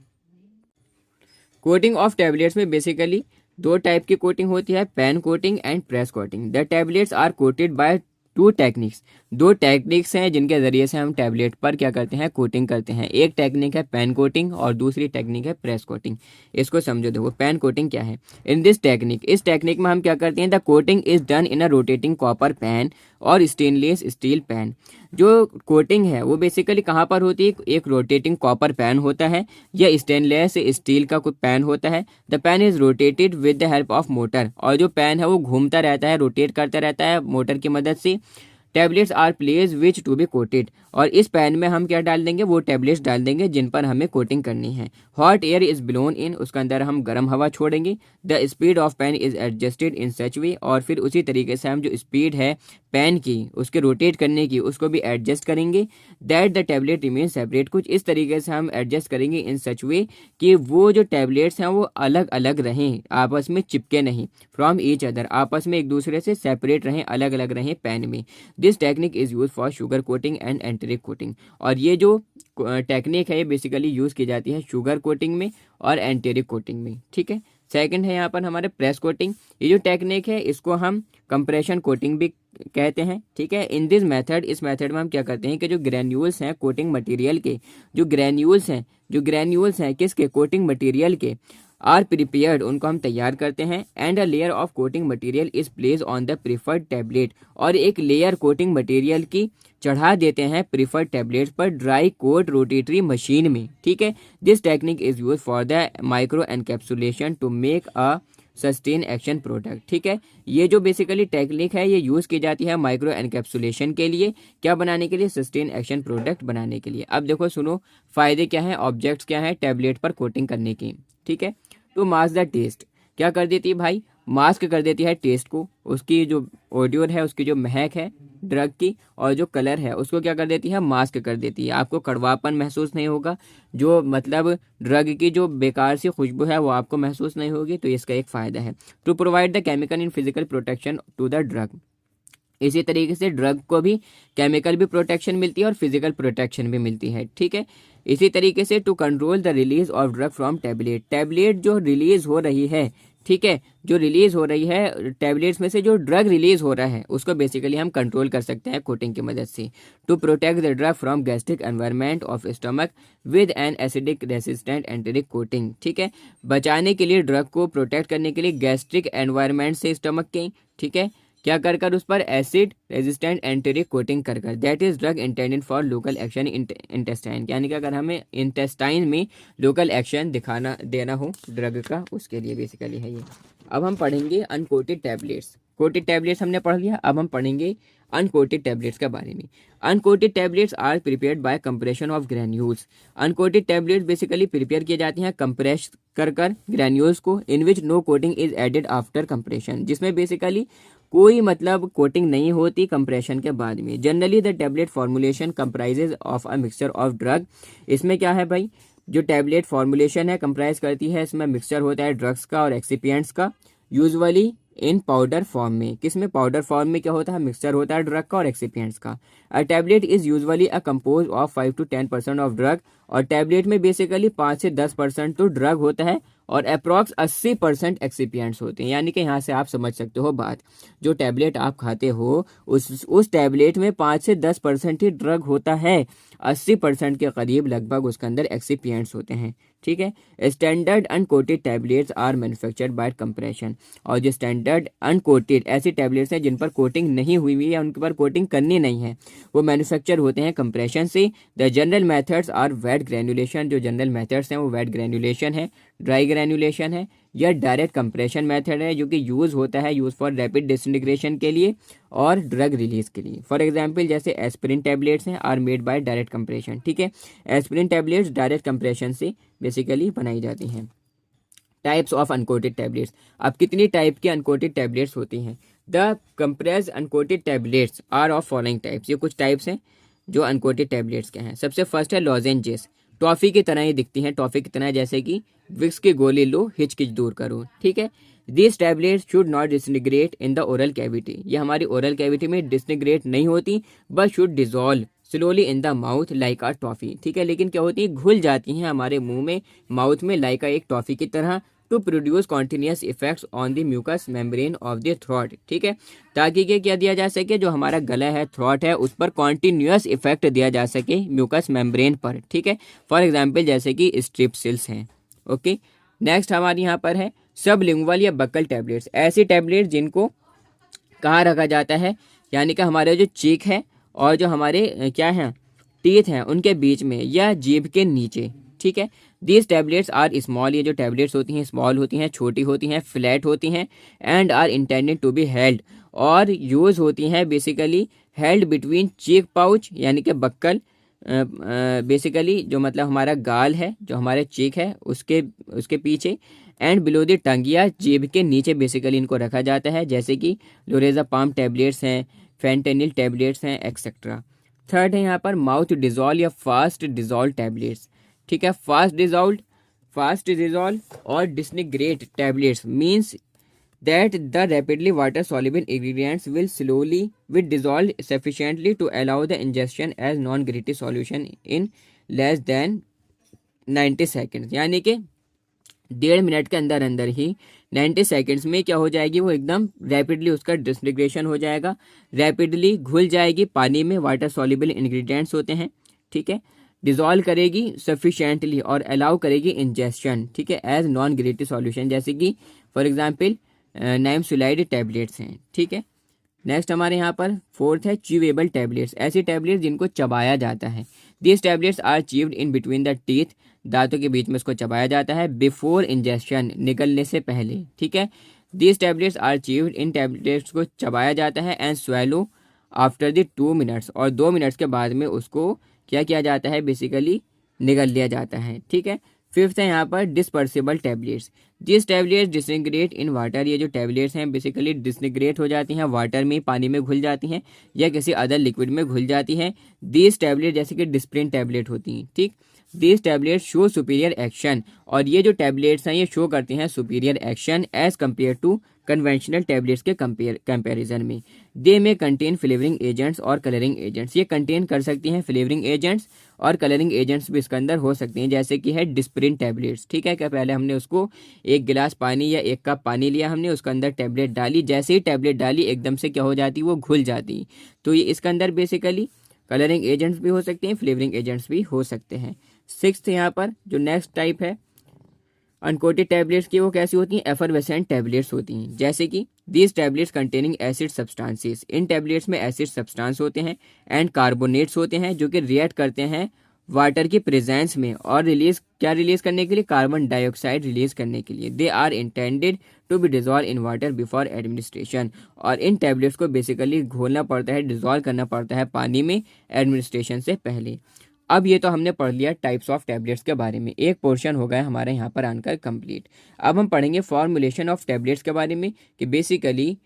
Coating of tablets में बेसिकली 2 टाइप की कोटिंग होती है, pan coating and press coating. The tablets are coated by 2 techniques. 2 techniques हैं जिनके ज़रिए से हम टैबलेट पर क्या करते हैं, कोटिंग करते हैं। एक टेक्निक है पेन कोटिंग और दूसरी टेक्निक है प्रेस कोटिंग। इसको समझो, देखो पेन कोटिंग क्या है। इन दिस टेक्निक, इस टेक्निक में हम क्या करते हैं, the coating is done in a rotating copper pan और स्टेनलेस स्टील पैन। जो कोटिंग है वो बेसिकली कहाँ पर होती है, एक रोटेटिंग कॉपर पैन होता है या स्टेनलेस स्टील का कोई पैन होता है। The pan is rotated with the help of motor, और जो पैन है वो घूमता रहता है, रोटेट करता रहता है मोटर की मदद से। Tablets are place which to be coated, और इस पैन में हम क्या डाल देंगे, वो टैबलेट्स डाल देंगे जिन पर हमें कोटिंग करनी है। Hot air is blown in, उसके अंदर हम गर्म हवा छोड़ेंगे। The speed of pan is adjusted in such way, और फिर उसी तरीके से हम जो स्पीड है पेन की उसके रोटेट करने की उसको भी एडजस्ट करेंगे। That the tablet remain separate, कुछ इस तरीके से हम एडजस्ट करेंगे इन सच वे कि वो जो टैबलेट्स हैं वो अलग अलग रहें, आपस में चिपके नहीं। फ्रॉम ईच अदर, आपस में एक दूसरे से सेपरेट रहें, अलग अलग रहें पेन में। This technique is use for sugar coating and enteric coating, और ये जो टेक्निक है ये बेसिकली यूज़ की जाती है शुगर कोटिंग में और एंटेरिक कोटिंग में। ठीक है, सेकंड है यहाँ पर हमारे प्रेस कोटिंग। ये जो टेक्निक है इसको हम कंप्रेशन कोटिंग भी कहते हैं। ठीक है, इन दिस मेथड, इस मेथड में हम क्या करते हैं कि जो ग्रैन्यूल्स हैं कोटिंग मटेरियल के, जो ग्रैन्यूल्स हैं किसके, कोटिंग मटेरियल के, आर प्रिपेयर्ड, उनको हम तैयार करते हैं। And a layer of coating material is place on the preferred tablet, और एक लेयर कोटिंग मटेरियल की चढ़ा देते हैं प्रीफर्ड टैबलेट्स पर ड्राई कोट रोटेटरी मशीन में। ठीक है, this technique is use for the microencapsulation to make a sustain action product. ठीक है, ये जो बेसिकली टेक्निक है ये यूज़ की जाती है माइक्रो एनकैप्सुलेशन के लिए, क्या बनाने के लिए, सस्टेन एक्शन प्रोडक्ट बनाने के लिए। अब देखो सुनो, फ़ायदे क्या हैं, ऑब्जेक्ट्स क्या हैं टैबलेट पर कोटिंग करने की। ठीक है, टू मास्क द टेस्ट, क्या कर देती है भाई, मास्क कर देती है टेस्ट को, उसकी जो ऑडियो है, उसकी जो महक है ड्रग की, और जो कलर है उसको क्या कर देती है, मास्क कर देती है। आपको कड़वापन महसूस नहीं होगा, जो मतलब ड्रग की जो बेकार सी खुशबू है वो आपको महसूस नहीं होगी, तो इसका एक फ़ायदा है। To provide the chemical in physical protection to the drug, इसी तरीके से ड्रग को भी केमिकल भी प्रोटेक्शन मिलती है और फिजिकल प्रोटेक्शन भी मिलती है। ठीक है, इसी तरीके से to control the release of drug from tablet, tablet जो रिलीज हो रही है, ठीक है, जो रिलीज हो रही है टैबलेट्स में से जो ड्रग रिलीज हो रहा है उसको बेसिकली हम कंट्रोल कर सकते हैं कोटिंग की मदद से। To protect the drug from gastric environment of stomach with an acidic resistant enteric coating, ठीक है, बचाने के लिए ड्रग को प्रोटेक्ट करने के लिए गैस्ट्रिक एनवायरनमेंट से स्टमक के, ठीक है, क्या कर कर उस पर एसिड रेजिस्टेंट एंटेरिक कोटिंग कर कर। That is drug intended for local action intestine, यानी कि अगर हमें इंटेस्टाइन में लोकल एक्शन दिखाना देना हो ड्रग का, उसके लिए बेसिकली है ये। अब हम पढ़ेंगे अनकोटेड टैबलेट्स। कोटेड टैबलेट्स हमने पढ़ लिया, अब हम पढ़ेंगे अनकोटेड टैबलेट्स के बारे में। Uncoated tablets are prepared by compression of granules, uncoated tablets basically prepare किए जाते हैं कंप्रेस कर कर ग्रैन्यूल्स को, in which no coating is added after compression, जिसमें बेसिकली कोई मतलब कोटिंग नहीं होती कंप्रेशन के बाद में। Generally the tablet formulation comprises of a mixture of drug, इसमें क्या है भाई, जो टैबलेट फॉर्मुलेशन है कंप्राइज करती है, इसमें मिक्सचर होता है ड्रग्स का और एक्सिपिएंट्स का, यूजुअली इन पाउडर फॉर्म में। किसमें, पाउडर फॉर्म में क्या होता है, मिक्सचर होता है ड्रग का और एक्सिपिएंट्स का। A tablet is usually a compose of 5 to 10% of drug, और टैबलेट में बेसिकली 5 से 10% तो ड्रग होता है और अप्रॉक्स 80% एक्सिपिएंट्स होते हैं। यानी कि यहाँ से आप समझ सकते हो बात, जो टैबलेट आप खाते हो उस टैबलेट में 5 से 10% ही ड्रग होता है, 80% के करीब लगभग उसके अंदर एक्सिपिएंट्स होते हैं। ठीक है, standard uncoated tablets are manufactured by compression, और जो स्टैंडर्ड अनकोटेड ऐसी टैबलेट्स हैं जिन पर कोटिंग नहीं हुई हुई है, उनके पर कोटिंग करनी नहीं है, वो मैन्युफैक्चर होते हैं कंप्रेशन से। The general methods are wet granulation, जो जनरल मेथड्स हैं वो वेट ग्रैन्युलेशन है, ड्राई ग्रैन्युलेशन है, या डायरेक्ट कंप्रेशन मेथड है जो कि यूज़ होता है यूज़ फॉर रैपिड डिसइंटीग्रेशन के लिए और ड्रग रिलीज के लिए। फॉर एग्जांपल जैसे एस्पिरिन टैबलेट्स हैं are made by direct compression. ठीक है, एस्पिरिन टैबलेट्स डायरेक्ट कंप्रेशन से बेसिकली बनाई जाती हैं। टाइप्स ऑफ अनकोटेड टैबलेट्स, अब कितनी टाइप की अनकोटेड टैबलेट्स होती हैं। The compressed uncoated tablets are of following types, ये कुछ टाइप्स हैं जो अनकोटेड टैबलेट्स के हैं। सबसे फर्स्ट है लॉजेंजेस, टॉफ़ी की तरह ही दिखती हैं, टॉफ़ी की तरह, जैसे कि विक्स की गोली लो हिचकिच दूर करो। ठीक है, this tablets should not disintegrate in the oral cavity, ये हमारी ओरल कैविटी में डिसइंटीग्रेट नहीं होती, but should dissolve slowly in the mouth like a toffee. ठीक है, लेकिन क्या होती है, घुल जाती हैं हमारे मुंह में, माउथ में, लाइक एक टॉफ़ी की तरह। To produce continuous effects on the mucous membrane of the throat, ठीक है, ताकि ये क्या दिया जा सके, जो हमारा गला है, थ्रोट है, उस पर कॉन्टिन्यूस इफेक्ट दिया जा सके म्यूकस मेम्ब्रेन पर। ठीक है, फॉर एग्जांपल जैसे कि स्ट्रिप्सिल्स हैं। ओके, नेक्स्ट हमारे यहाँ पर है सबलिंगुअल या बक्कल टैबलेट्स, ऐसी टैबलेट जिनको कहाँ रखा जाता है, यानी कि हमारे जो चीक है और जो हमारे क्या हैं टीथ हैं उनके बीच में या जीभ के नीचे। ठीक है, दीज टैबलेट्स आर स्मॉल, ये जो टैबलेट्स होती हैं स्मॉल होती हैं, छोटी होती हैं, फ्लैट होती हैं, and are intended to be held, और यूज़ होती हैं basically held between cheek pouch यानी कि बक्कल, बेसिकली जो मतलब हमारा गाल है, जो हमारे चीक है उसके उसके पीछे, एंड बिलो द टंग या जीभ के नीचे बेसिकली इनको रखा जाता है, जैसे कि लोरेज़ापाम टैबलेट्स हैं, फेंटेनिल टैबलेट्स हैं, एक्सेट्रा। थर्ड है यहाँ पर माउथ डिजॉल्व या फास्ट डिजॉल्व टैबलेट्स। ठीक है, फास्ट डिजॉल्व और disintegrate tablets means that the rapidly water soluble ingredients will dissolve sufficiently to allow the ingestion as non-gritty solution in less than 90 seconds। यानी कि 1.5 minute के अंदर अंदर ही 90 seconds में क्या हो जाएगी, वो एकदम रैपिडली उसका डिसइंटीग्रेशन हो जाएगा, रैपिडली घुल जाएगी पानी में, वाटर सॉल्युबल इंग्रेडिएंट्स होते हैं। ठीक है, डिजॉल्व करेगी सफिशिएंटली और अलाउ करेगी इंजेक्शन। ठीक है, एज नॉन ग्रेटी सॉल्यूशन, जैसे कि फॉर एग्जांपल नाइमसुलाइड टैबलेट्स हैं। ठीक है, नेक्स्ट हमारे यहाँ पर फोर्थ है च्यूएबल टैबलेट्स, ऐसी टैबलेट्स जिनको चबाया जाता है। This tablets are chewed in between the teeth, दांतों के बीच में इसको चबाया जाता है, बिफोर इंजेक्शन, निगलने से पहले। ठीक है, दिस टैबलेट्स आर च्यूड, इन टैबलेट्स को चबाया जाता है, and swallow after the 2 minutes, और 2 मिनट्स के बाद में उसको क्या किया जाता है, बेसिकली निगल लिया जाता है। ठीक है, फिफ्थ है यहाँ पर dispersible tablets. This tablets disintegrate in water, ये जो टैबलेट्स हैं बेसिकली डिसइंटीग्रेट हो जाती हैं वाटर में, पानी में घुल जाती हैं या किसी अदर लिक्विड में घुल जाती हैं। दिस टैबलेट जैसे कि डिस्प्रिन टैबलेट होती हैं। ठीक, this tablet show superior action, और ये जो टैबलेट्स हैं ये शो करती हैं superior action as compare to conventional tablets के कंपैरिजन में। They may contain flavouring agents और कलरिंग एजेंट्स, ये कंटेन कर सकती हैं फ्लेवरिंग एजेंट्स और कलरिंग एजेंट्स भी इसके अंदर हो सकते हैं, जैसे कि है डिस्प्रिन टैबलेट्स। ठीक है, क्या पहले हमने उसको 1 गिलास पानी या 1 कप पानी लिया, हमने उसके अंदर टैबलेट डाली, जैसे ही टैबलेट डाली एकदम से क्या हो जाती, वो घुल जाती। तो ये इसके अंदर बेसिकली कलरिंग एजेंट्स भी हो सकते हैं, फ्लेवरिंग एजेंट्स भी हो सकते हैं। सिक्स्थ यहाँ पर जो नेक्स्ट टाइप है अनकोटेड टैबलेट्स की, वो कैसी होती हैं, एफरवेसेंट टैबलेट्स होती हैं, जैसे कि these tablets containing acid substances, in tablets में एसिड सब्सटेंस होते हैं एंड कार्बोनेट्स होते हैं जो कि रिएक्ट करते हैं वाटर की प्रेजेंस में, और रिलीज करने के लिए, कार्बन डाइऑक्साइड रिलीज करने के लिए। They are intended to be dissolve in water before administration, और इन टैबलेट्स को बेसिकली घोलना पड़ता है, डिजॉल्व करना पड़ता है पानी में एडमिनिस्ट्रेशन से पहले। अब ये तो हमने पढ़ लिया टाइप्स ऑफ टैबलेट्स के बारे में, एक पोर्शन हो गया हमारे यहाँ पर आकर कंप्लीट। अब हम पढ़ेंगे फॉर्मुलेशन ऑफ टैबलेट्स के बारे में कि बेसिकली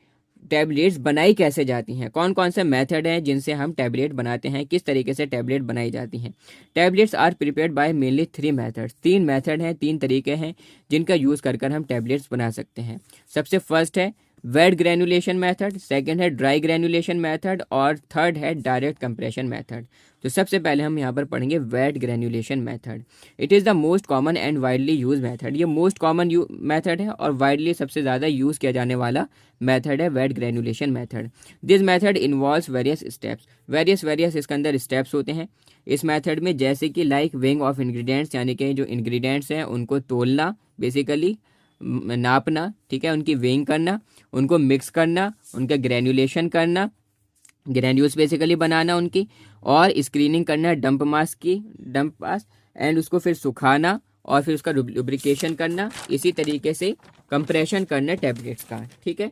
टैबलेट्स बनाई कैसे जाती हैं, कौन कौन से मेथड हैं जिनसे हम टैबलेट बनाते हैं, किस तरीके से टैबलेट बनाई जाती हैं। Tablets are prepared by mainly 3 methods, 3 method हैं, 3 तरीके हैं जिनका यूज़ कर हम टैबलेट्स बना सकते हैं। सबसे फर्स्ट है वेट ग्रेनुलेशन मेथड, सेकंड है ड्राई ग्रेनुलेशन मेथड, और थर्ड है डायरेक्ट कंप्रेशन मेथड। तो सबसे पहले हम यहाँ पर पढ़ेंगे wet granulation method. It is the most common and widely use method, ये मोस्ट कॉमन मेथड है और वाइडली सबसे ज़्यादा यूज़ किया जाने वाला मेथड है wet granulation method. This method involves various steps, various इसके अंदर स्टेप्स होते हैं इस मेथड में, जैसे कि लाइक वेइंग ऑफ इंग्रेडिएंट्स, यानी कि जो इंग्रेडिएंट्स हैं उनको तोलना, बेसिकली नापना। ठीक है, उनकी वेइंग करना, उनको मिक्स करना, उनका ग्रेनुलेशन करना, ग्रेन्यूल्स बेसिकली बनाना उनकी, और स्क्रीनिंग करना डंप मास एंड उसको फिर सुखाना और फिर उसका लुब्रिकेशन करना, इसी तरीके से कंप्रेशन करना टैबलेट्स का। ठीक है,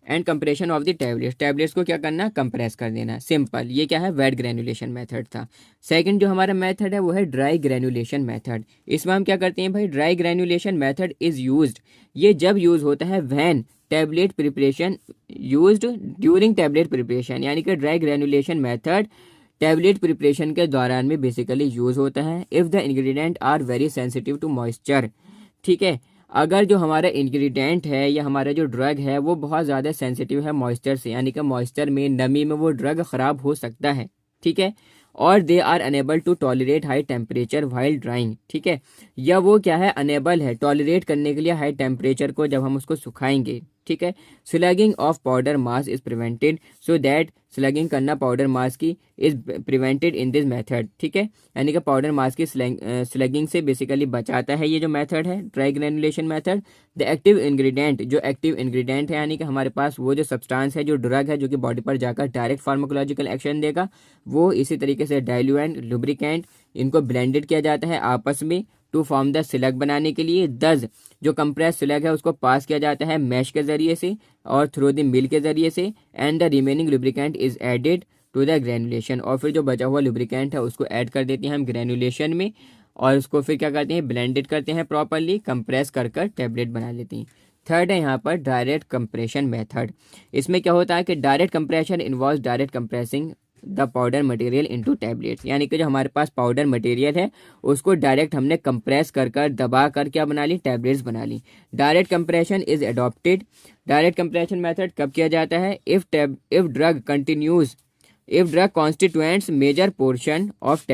and compression of the tablets को क्या करना, कंप्रेस कर देना, सिंपल। ये क्या है, वेट ग्रेनुलेशन मेथड था। सेकंड जो हमारा मेथड है वो है ड्राई ग्रेनुलेशन मेथड। इसमें हम क्या करते हैं भाई, dry granulation method is used, ये जब यूज होता है when tablet preparation used during tablet preparation, यानी कि dry granulation method tablet preparation के दौरान में बेसिकली यूज होता है। If the ingredient are very sensitive to moisture, ठीक है, अगर जो हमारा इंग्रेडिएंट है या हमारा जो ड्रग है वो बहुत ज़्यादा सेंसिटिव है मॉइस्चर से, यानी कि मॉइस्चर में, नमी में वो ड्रग ख़राब हो सकता है। ठीक है, और they are unable to tolerate high temperature while drying. ठीक है, या वो क्या है, अनेबल है टॉलरेट करने के लिए हाई टेम्परेचर को जब हम उसको सुखाएंगे। ठीक है, स्लगिंग of powder mass is prevented, so that स्लगिंग करना पाउडर मास की is prevented in this method. ठीक है, यानी कि पाउडर मास की स्लगिंग से बेसिकली बचाता है ये जो मेथड है dry granulation method. The active ingredient, जो एक्टिव इंग्रेडिएंट है यानी कि हमारे पास वो जो सब्सटेंस है, जो ड्रग है, जो कि बॉडी पर जाकर डायरेक्ट फार्माकोलॉजिकल एक्शन देगा, वो इसी तरीके से डाइल्यूएंट, लुब्रिकेंट, इनको ब्लेंडेड किया जाता है आपस में टू फॉर्म द सिलक बनाने के लिए। 10 जो कंप्रेस सिलक है उसको पास किया जाता है मैश के ज़रिए से और थ्रू द मिल के ज़रिए से। And the remaining lubricant is added to the granulation, और फिर जो बचा हुआ लुब्रिकेंट है उसको ऐड कर देते हैं हम ग्रेनुलेशन में, और उसको फिर क्या करते हैं, ब्लेंडेड करते हैं प्रॉपरली, कंप्रेस कर टैबलेट बना लेते हैं। थर्ड है यहाँ पर डायरेक्ट कंप्रेशन मेथड। इसमें क्या होता है कि direct compression involves direct compressing the powder material into tablets, यानी कि जो हमारे पास पाउडर मटेरियल है उसको डायरेक्ट हमने कंप्रेस कर दबा कर क्या बना ली, टैबलेट्स बना ली। Direct compression is adopted. Direct compression method कब किया जाता है, if drug constituents major portion of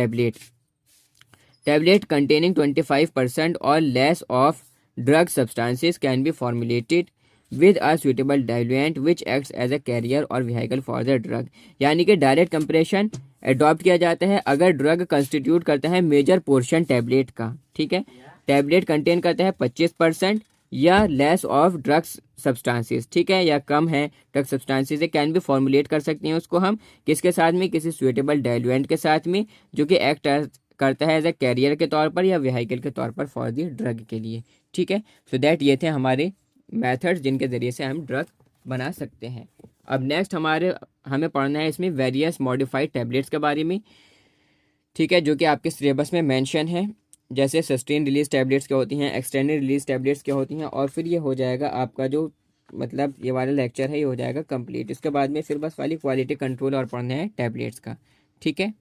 tablet containing 25% or less of drug substances can be formulated with a suitable diluent which acts as a carrier or vehicle for the drug। यानी कि direct compression adopt किया जाता है अगर drug constitute करता है major portion tablet का, ठीक है, टैबलेट कंटेन करता है 25% या लेस ऑफ ड्रग्स सब्सटेंसेस, ठीक है, या कम है ड्रग सब्सटेंसेस, कैन भी फॉर्मुलेट कर सकते हैं उसको हम किसके साथ में, किसी सुइटेबल डाइल्यूएंट के साथ में जो कि एक्ट करता है एज ए कैरियर के तौर पर या व्हीकल के तौर पर फॉर दी ड्रग के लिए, ठीक है। सो दैट ये थे हमारे मेथड्स जिनके ज़रिए से हम ड्रग बना सकते हैं। अब नेक्स्ट हमें पढ़ना है इसमें वेरियस मॉडिफाइड टैबलेट्स के बारे में, ठीक है, जो कि आपके सिलेबस में मेंशन है। जैसे सस्टेन रिलीज टैबलेट्स क्या होती हैं, एक्सटेंडेड रिलीज टैबलेट्स क्या होती हैं, और फिर ये हो जाएगा आपका जो मतलब ये वाला लेक्चर है ये हो जाएगा कंप्लीट। इसके बाद में फिर बस वाली क्वालिटी कंट्रोल और पढ़ना है टैबलेट्स का, ठीक है।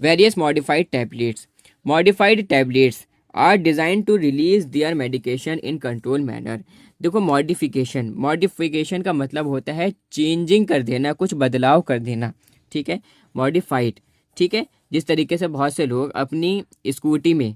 Various modified tablets. Modified tablets are design to release their medication in control manner. देखो मॉडिफिकेशन का मतलब होता है चेंजिंग कर देना, कुछ बदलाव कर देना, ठीक है, मॉडिफाइड, ठीक है। जिस तरीके से बहुत से लोग अपनी स्कूटी में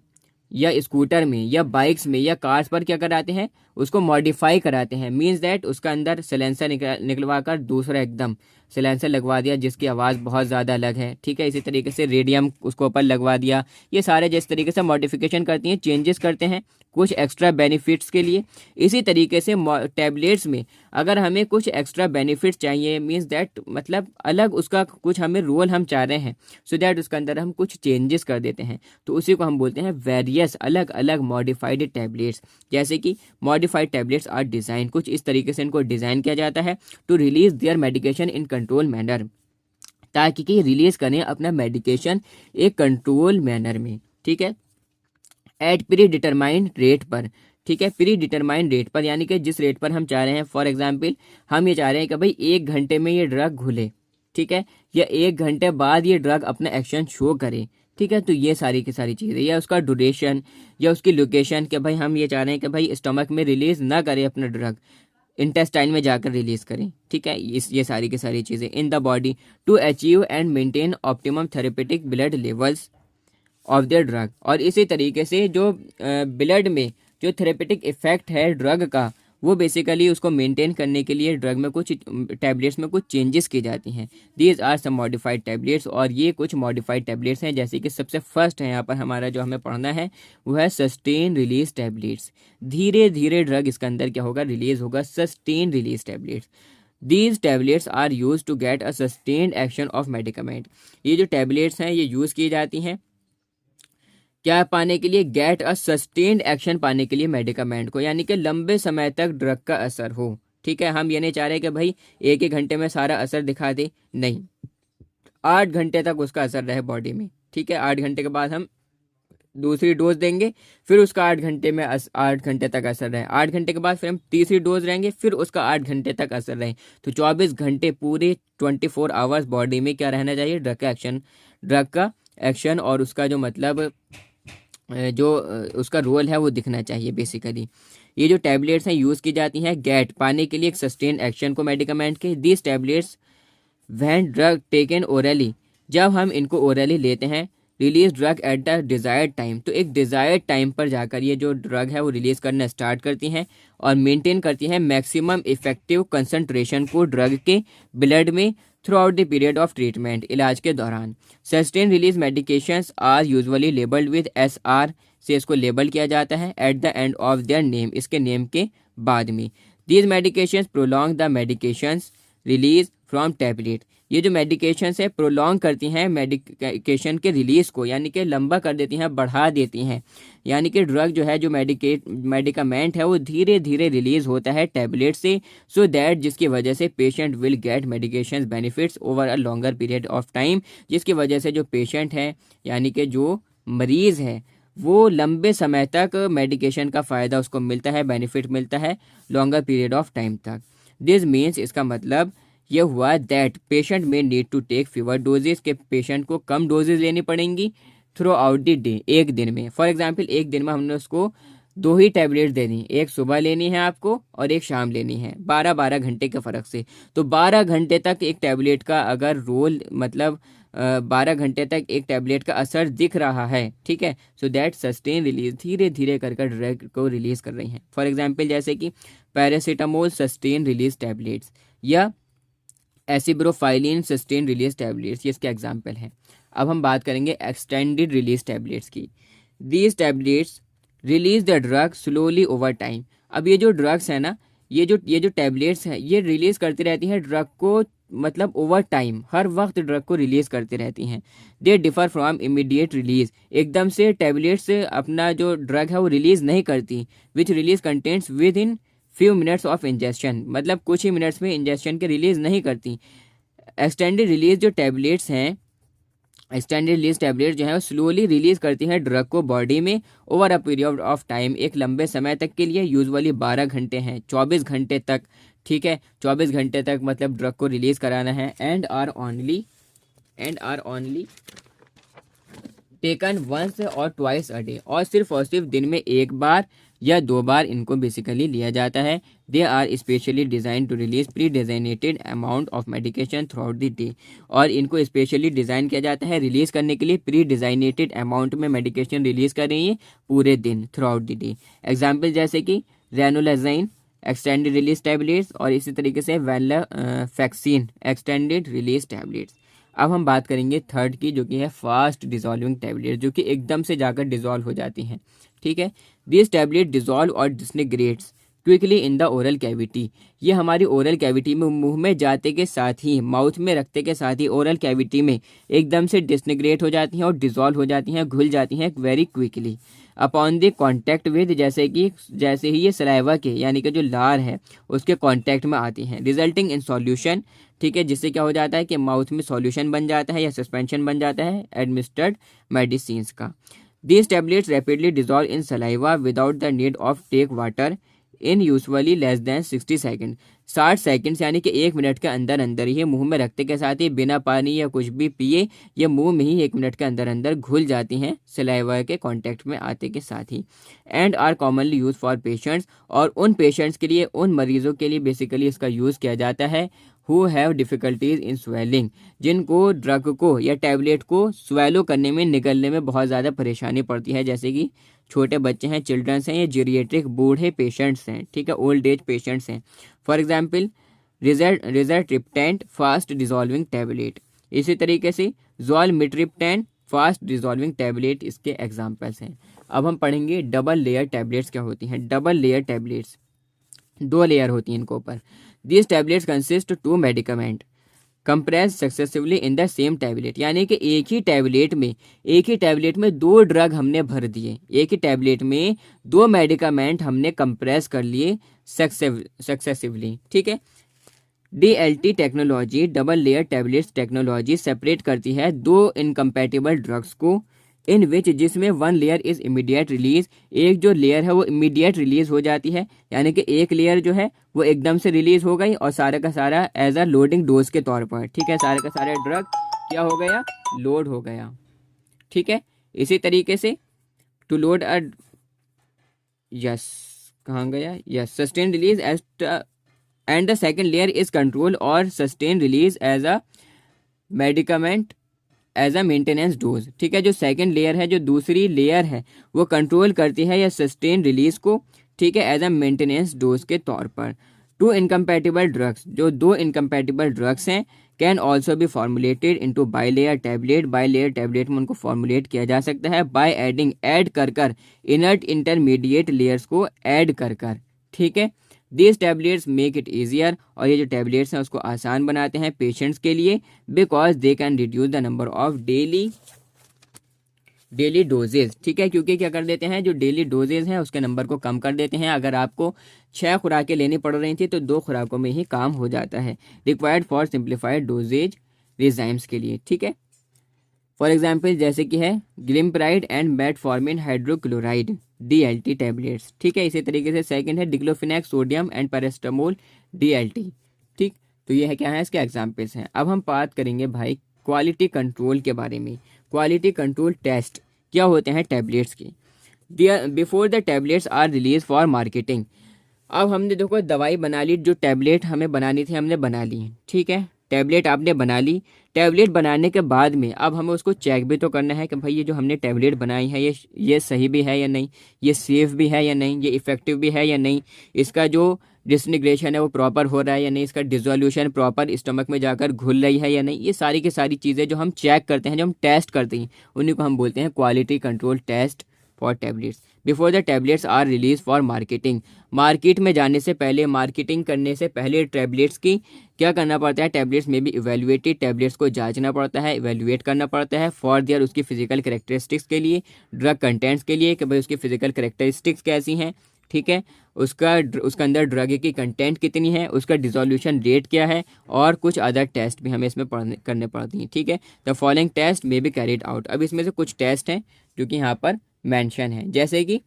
या स्कूटर में या बाइक्स में या कार्स पर क्या कराते हैं, उसको मॉडिफाई कराते हैं, मींस दैट उसका अंदर सिलेंसर निकलवा कर दूसरा एकदम सिलेंसर लगवा दिया जिसकी आवाज़ बहुत ज़्यादा अलग है, ठीक है। इसी तरीके से रेडियम उसको ऊपर लगवा दिया। ये सारे जिस तरीके से मॉडिफिकेशन करती हैं, चेंजेस करते हैं कुछ एक्स्ट्रा बेनिफिट्स के लिए। इसी तरीके से टैबलेट्स में अगर हमें कुछ एक्स्ट्रा बेनिफिट्स चाहिए, मींस दैट मतलब अलग उसका कुछ हमें रोल हम चाह रहे हैं, सो दैट उसके अंदर हम कुछ चेंजेस कर देते हैं, तो उसी को हम बोलते हैं वेरियस अलग अलग मॉडिफाइड टैबलेट्स। जैसे कि मॉडिफाइड टैबलेट्स आर डिज़ाइन, कुछ इस तरीके से इनको डिज़ाइन किया जाता है to release their medication in control manner, ताकि कि रिलीज करें अपना मेडिकेशन एक कंट्रोल मैनर में, ठीक है, एट प्री डिटरमाइंड रेट पर, ठीक है, प्री डिटरमाइंड रेट पर, यानी कि जिस रेट पर हम चाह रहे हैं। फॉर एग्जांपल हम ये चाह रहे हैं कि भाई 1 घंटे में ये ड्रग घुले, ठीक है, या 1 घंटे बाद ये ड्रग अपना एक्शन शो करे, ठीक है। तो ये सारी की सारी चीज़ें, या उसका ड्यूरेशन या उसकी लोकेशन, कि भाई हम ये चाह रहे हैं कि भाई स्टमक में रिलीज़ ना करे अपना ड्रग, इंटेस्टाइन में जाकर रिलीज़ करें, ठीक है। ये सारी की सारी चीज़ें in the body to achieve and maintain optimum therapeutic blood levels of the drug. और इसी तरीके से जो ब्लड में जो थेरेपेटिक इफेक्ट है ड्रग का, वो बेसिकली उसको मेंटेन करने के लिए ड्रग में कुछ टैबलेट्स में कुछ चेंजेस की जाती हैं। These are some modified tablets, और ये कुछ मॉडिफाइड टैबलेट्स हैं। जैसे कि सबसे फर्स्ट है यहाँ पर हमारा जो हमें पढ़ना है वो है सस्टेन रिलीज टैबलेट्स। धीरे धीरे ड्रग इसके अंदर क्या होगा, रिलीज होगा, sustain release tablets. These tablets are use to get a sustained action of medicament. ये जो टैबलेट्स हैं ये यूज़ की जाती हैं क्या पाने के लिए, गेट अ सस्टेन्ड एक्शन पाने के लिए मेडिकामेंट को, यानी कि लंबे समय तक ड्रग का असर हो, ठीक है। हम ये नहीं चाह रहे कि भाई 1 घंटे में सारा असर दिखा दे, नहीं, 8 घंटे तक उसका असर रहे बॉडी में, ठीक है। 8 घंटे के बाद हम दूसरी डोज देंगे, फिर उसका 8 घंटे में 8 घंटे तक असर रहे, 8 घंटे के बाद फिर हम तीसरी डोज रहेंगे, फिर उसका 8 घंटे तक असर रहे। तो 24 घंटे पूरे 24 आवर्स बॉडी में क्या रहना चाहिए, ड्रग का एक्शन और उसका जो मतलब जो उसका रोल है वो दिखना चाहिए बेसिकली। ये जो टैबलेट्स हैं यूज़ की जाती हैं गेट पाने के लिए एक सस्टेन एक्शन को मेडिकामेंट के। This tablets when drug taken orally, जब हम इनको ओरली लेते हैं, release drug at the desired time, तो एक डिज़ायर्ड टाइम पर जाकर ये जो ड्रग है वो रिलीज़ करना स्टार्ट करती हैं और मेंटेन करती हैं मैक्सिमम इफेक्टिव कंसंट्रेशन को ड्रग के ब्लड में throughout the period of treatment, इलाज के दौरान। Sustain release medications are usually labelled with SR से इसको लेबल किया जाता है at the end of their name, इसके नेम के बाद में। These medications prolong the release from tablet. ये जो मेडिकेशन है प्रोलॉन्ग करती हैं मेडिकेशन के रिलीज को, यानी कि लंबा कर देती हैं, बढ़ा देती हैं। यानी कि ड्रग जो है, जो मेडिकामेंट है, वो धीरे धीरे रिलीज होता है टैबलेट से, सो दैट जिसकी वजह से patient will get medication benefits over a longer period of time. जिसकी वजह से जो पेशेंट है, यानी कि जो मरीज़ है, वो लंबे समय तक मेडिकेशन का फ़ायदा उसको मिलता है, बेनिफिट मिलता है लॉन्गर पीरियड ऑफ टाइम तक। दिस मीन्स, इसका मतलब ये हुआ that patient may need to take fewer doses, के पेशेंट को कम डोजेज लेनी पड़ेंगी थ्रू आउट द डे, एक दिन में। फॉर एग्जांपल, एक दिन में हमने उसको 2 ही टैबलेट देनी, एक सुबह लेनी है आपको और एक शाम लेनी है, 12-12 घंटे के फ़र्क से। तो 12 घंटे तक एक टैबलेट का अगर रोल, मतलब 12 घंटे तक एक टैबलेट का असर दिख रहा है, ठीक है, सो दैट सस्टेन रिलीज, धीरे धीरे कर ड्रग को रिलीज कर रही हैं। फॉर एग्जांपल, जैसे कि पैरासीटामोल सस्टेन रिलीज टैबलेट्स या एसिब्रोफाइलिन सस्टेन रिलीज टैबलेट्स, ये इसके एग्जाम्पल हैं। अब हम बात करेंगे एक्सटेंडेड रिलीज टैबलेट्स की। These tablets release the drug slowly over time. अब ये जो ड्रग्स है ना, ये जो टैबलेट्स हैं, ये रिलीज करती रहती हैं ड्रग को, मतलब ओवर टाइम, हर वक्त ड्रग को रिलीज करती रहती हैं। They differ from immediate release, एकदम से टैबलेट्स अपना जो ड्रग है वो रिलीज नहीं करती, विच release contents with in few minutes of injection, मतलब कुछ ही मिनट्स में इंजेक्शन के रिलीज नहीं करती। एक्सटेंडेड रिलीज जो टैबलेट्स हैं, एक्सटेंडेड रिलीज टैबलेट जो है वो स्लोली रिलीज करती है ड्रग को बॉडी में over a period of time, एक लंबे समय तक के लिए, यूजुअली 12 घंटे हैं, 24 घंटे तक, ठीक है, 24 घंटे तक मतलब ड्रग को रिलीज कराना है। And are only taken once और ट्वाइस अ डे, और सिर्फ दिन में एक बार या 2 बार इनको बेसिकली लिया जाता है। They are specially design to release pre designated amount of medication throughout the day, और इनको स्पेशली डिज़ाइन किया जाता है रिलीज करने के लिए, प्री डिजाइनेटेड अमाउंट में मेडिकेशन रिलीज कर रही है पूरे दिन, through out the day. Example जैसे कि रेनोलाजाइन एक्सटेंडेड रिलीज टैबलेट्स, और इसी तरीके से वेलफेक्सिन एक्सटेंडेड रिलीज टैबलेट्स। अब हम बात करेंगे थर्ड की, जो कि है फास्ट डिजॉल्विंग टैबलेट, जो कि एकदम से जाकर डिजॉल्व हो जाती हैं, ठीक है। दिस टैबलेट डिजॉल्व और डिसइंटीग्रेट्स quickly in the oral cavity, ये हमारी ओरल कैविटी में, मुंह में जाते के साथ ही, माउथ में रखते के साथ ही ओरल कैविटी में एकदम से डिसइंटीग्रेट हो जाती हैं और डिजॉल्व हो जाती हैं, घुल जाती हैं very quickly upon the contact with, जैसे ही ये सलाइवा के, यानी कि जो लार है उसके कॉन्टैक्ट में आती हैं, रिजल्टिंग इन सॉल्यूशन, ठीक है, जिससे क्या हो जाता है कि माउथ में सॉल्यूशन बन जाता है या सस्पेंशन बन जाता है एडमिनिस्टर्ड मेडिसिन का। These tablets rapidly dissolve in saliva without the need of take water in usually less than 60 second. 60 second यानी कि 1 मिनट के अंदर अंदर ही, मुंह में रखते के साथ ही, बिना पानी या कुछ भी पिए, ये मुंह में ही 1 मिनट के अंदर अंदर घुल जाती हैं सलाइवा के कांटेक्ट में आते के साथ ही। And are commonly use for patients, और उन पेशेंट्स के लिए, उन मरीजों के लिए बेसिकली इसका यूज़ किया जाता है who have difficulties in swelling, जिनको ड्रग को या टैबलेट को स्वेलो करने में, निगलने में बहुत ज़्यादा परेशानी पड़ती है, जैसे कि छोटे बच्चे हैं, चिल्ड्रंस हैं, या जीरिएट्रिक बूढ़े पेशेंट्स हैं, ठीक है, ओल्ड एज पेशेंट्स हैं। For example, rizatriptan fast dissolving tablet, इसी तरीके से ज़ोलमिट्रिप्टेन फास्ट डिजॉल्विंग टैबलेट इसके एग्जाम्पल्स हैं। अब हम पढ़ेंगे डबल लेयर टैबलेट्स क्या होती हैं। डबल लेयर टैबलेट्स, 2 लेयर होती हैं इनके ऊपर। These tablets consist 2 medicament compressed successively in the same tablet, यानी कि एक ही टैबलेट में 2 ड्रग हमने भर दिए, एक ही टैबलेट में 2 मेडिकामेंट हमने कंप्रेस कर लिए सक्सेसिवली, ठीक है। DLT technology, double layer tablets technology, separate करती है 2 इनकम्पैटिबल ड्रग्स को, इन विच, जिसमें 1 लेयर इज इमीडिएट रिलीज, एक जो लेयर है वो इमीडिएट रिलीज हो जाती है, यानी कि एक लेयर जो है वो एकदम से रिलीज हो गई और सारा का सारा एज अ लोडिंग डोज के तौर पर, ठीक है, सारा का सारा ड्रग क्या हो गया, लोड हो गया, ठीक है। इसी तरीके से टू लोड अ, यस, कहाँ गया, yes, sustain release as, and the second layer is control or sustain release as a medicament as a maintenance dose, ठीक है। जो सेकंड लेयर है, जो दूसरी लेयर है, वो कंट्रोल करती है या सस्टेन रिलीज को, ठीक है, एज अ मेंटेनेंस डोज के तौर पर। 2 इनकम्पैटिबल ड्रग्स, जो 2 इनकम्पैटिबल ड्रग्स हैं, can also be formulated into bilayer tablet, bilayer tablet में उनको फॉर्मुलेट किया जा सकता है बाय एडिंग, ऐड कर इनर्ट इंटरमीडिएट लेयर्स को ऐड कर, ठीक है। This tablets make it easier, और ये जो टैबलेट्स हैं उसको आसान बनाते हैं पेशेंट्स के लिए, because they can reduce the number of daily doses. ठीक है, क्योंकि क्या कर देते हैं, जो डेली डोजेज हैं उसके नंबर को कम कर देते हैं। अगर आपको 6 खुराकें लेनी पड़ रही थी तो 2 खुराकों में ही काम हो जाता है। Required for simplified dosage regimes के लिए। ठीक है, फॉर एग्जाम्पल जैसे कि है glimepiride and metformin hydrochloride DLT tablets. ठीक है, इसी तरीके से सेकंड है diclofenac sodium and paracetamol DLT। ठीक, तो ये है क्या है, इसके एग्जाम्पल्स हैं। अब हम बात करेंगे भाई क्वालिटी कंट्रोल के बारे में। क्वालिटी कंट्रोल टेस्ट क्या होते हैं टैबलेट्स की। Before the tablets are release for marketing. अब हमने देखो दवाई बना ली, जो टैबलेट हमें बनानी थी हमने बना ली। ठीक है, टैबलेट आपने बना ली। टैबलेट बनाने के बाद में अब हमें उसको चेक भी तो करना है कि भाई ये जो हमने टैबलेट बनाई है ये सही भी है या नहीं, ये सेफ भी है या नहीं, ये इफ़ेक्टिव भी है या नहीं, इसका जो डिसइंटीग्रेशन है वो प्रॉपर हो रहा है या नहीं, इसका डिसोल्यूशन प्रॉपर स्टमक में जाकर घुल रही है या नहीं। ये सारी की सारी चीज़ें जो हम चेक करते हैं, जो हम टेस्ट करते हैं, उन्हीं को हम बोलते हैं quality control test for tablets. Before the tablets are release for marketing. Market में जाने से पहले, मार्केटिंग करने से पहले टैबलेट्स की क्या करना पड़ता है, टैबलेट्स में भी इवेल्युएटेड, टैबलेट्स को जांचना पड़ता है, इवेल्युएट करना पड़ता है फॉर देयर उसकी फिजिकल कैरेक्टरिस्टिक्स के लिए, ड्रग कंटेंट्स के लिए कि भाई उसकी फिजिकल कैरेक्टरिस्टिक्स कैसी हैं। ठीक है, उसका अंदर ड्रग की कंटेंट कितनी है, उसका डिसोल्यूशन रेट क्या है, और कुछ अदर टेस्ट भी हमें इसमें करने पड़ती हैं। ठीक है, the following test may be carried out. अब इसमें से कुछ टेस्ट हैं जो कि यहाँ पर मेंशन है, जैसे कि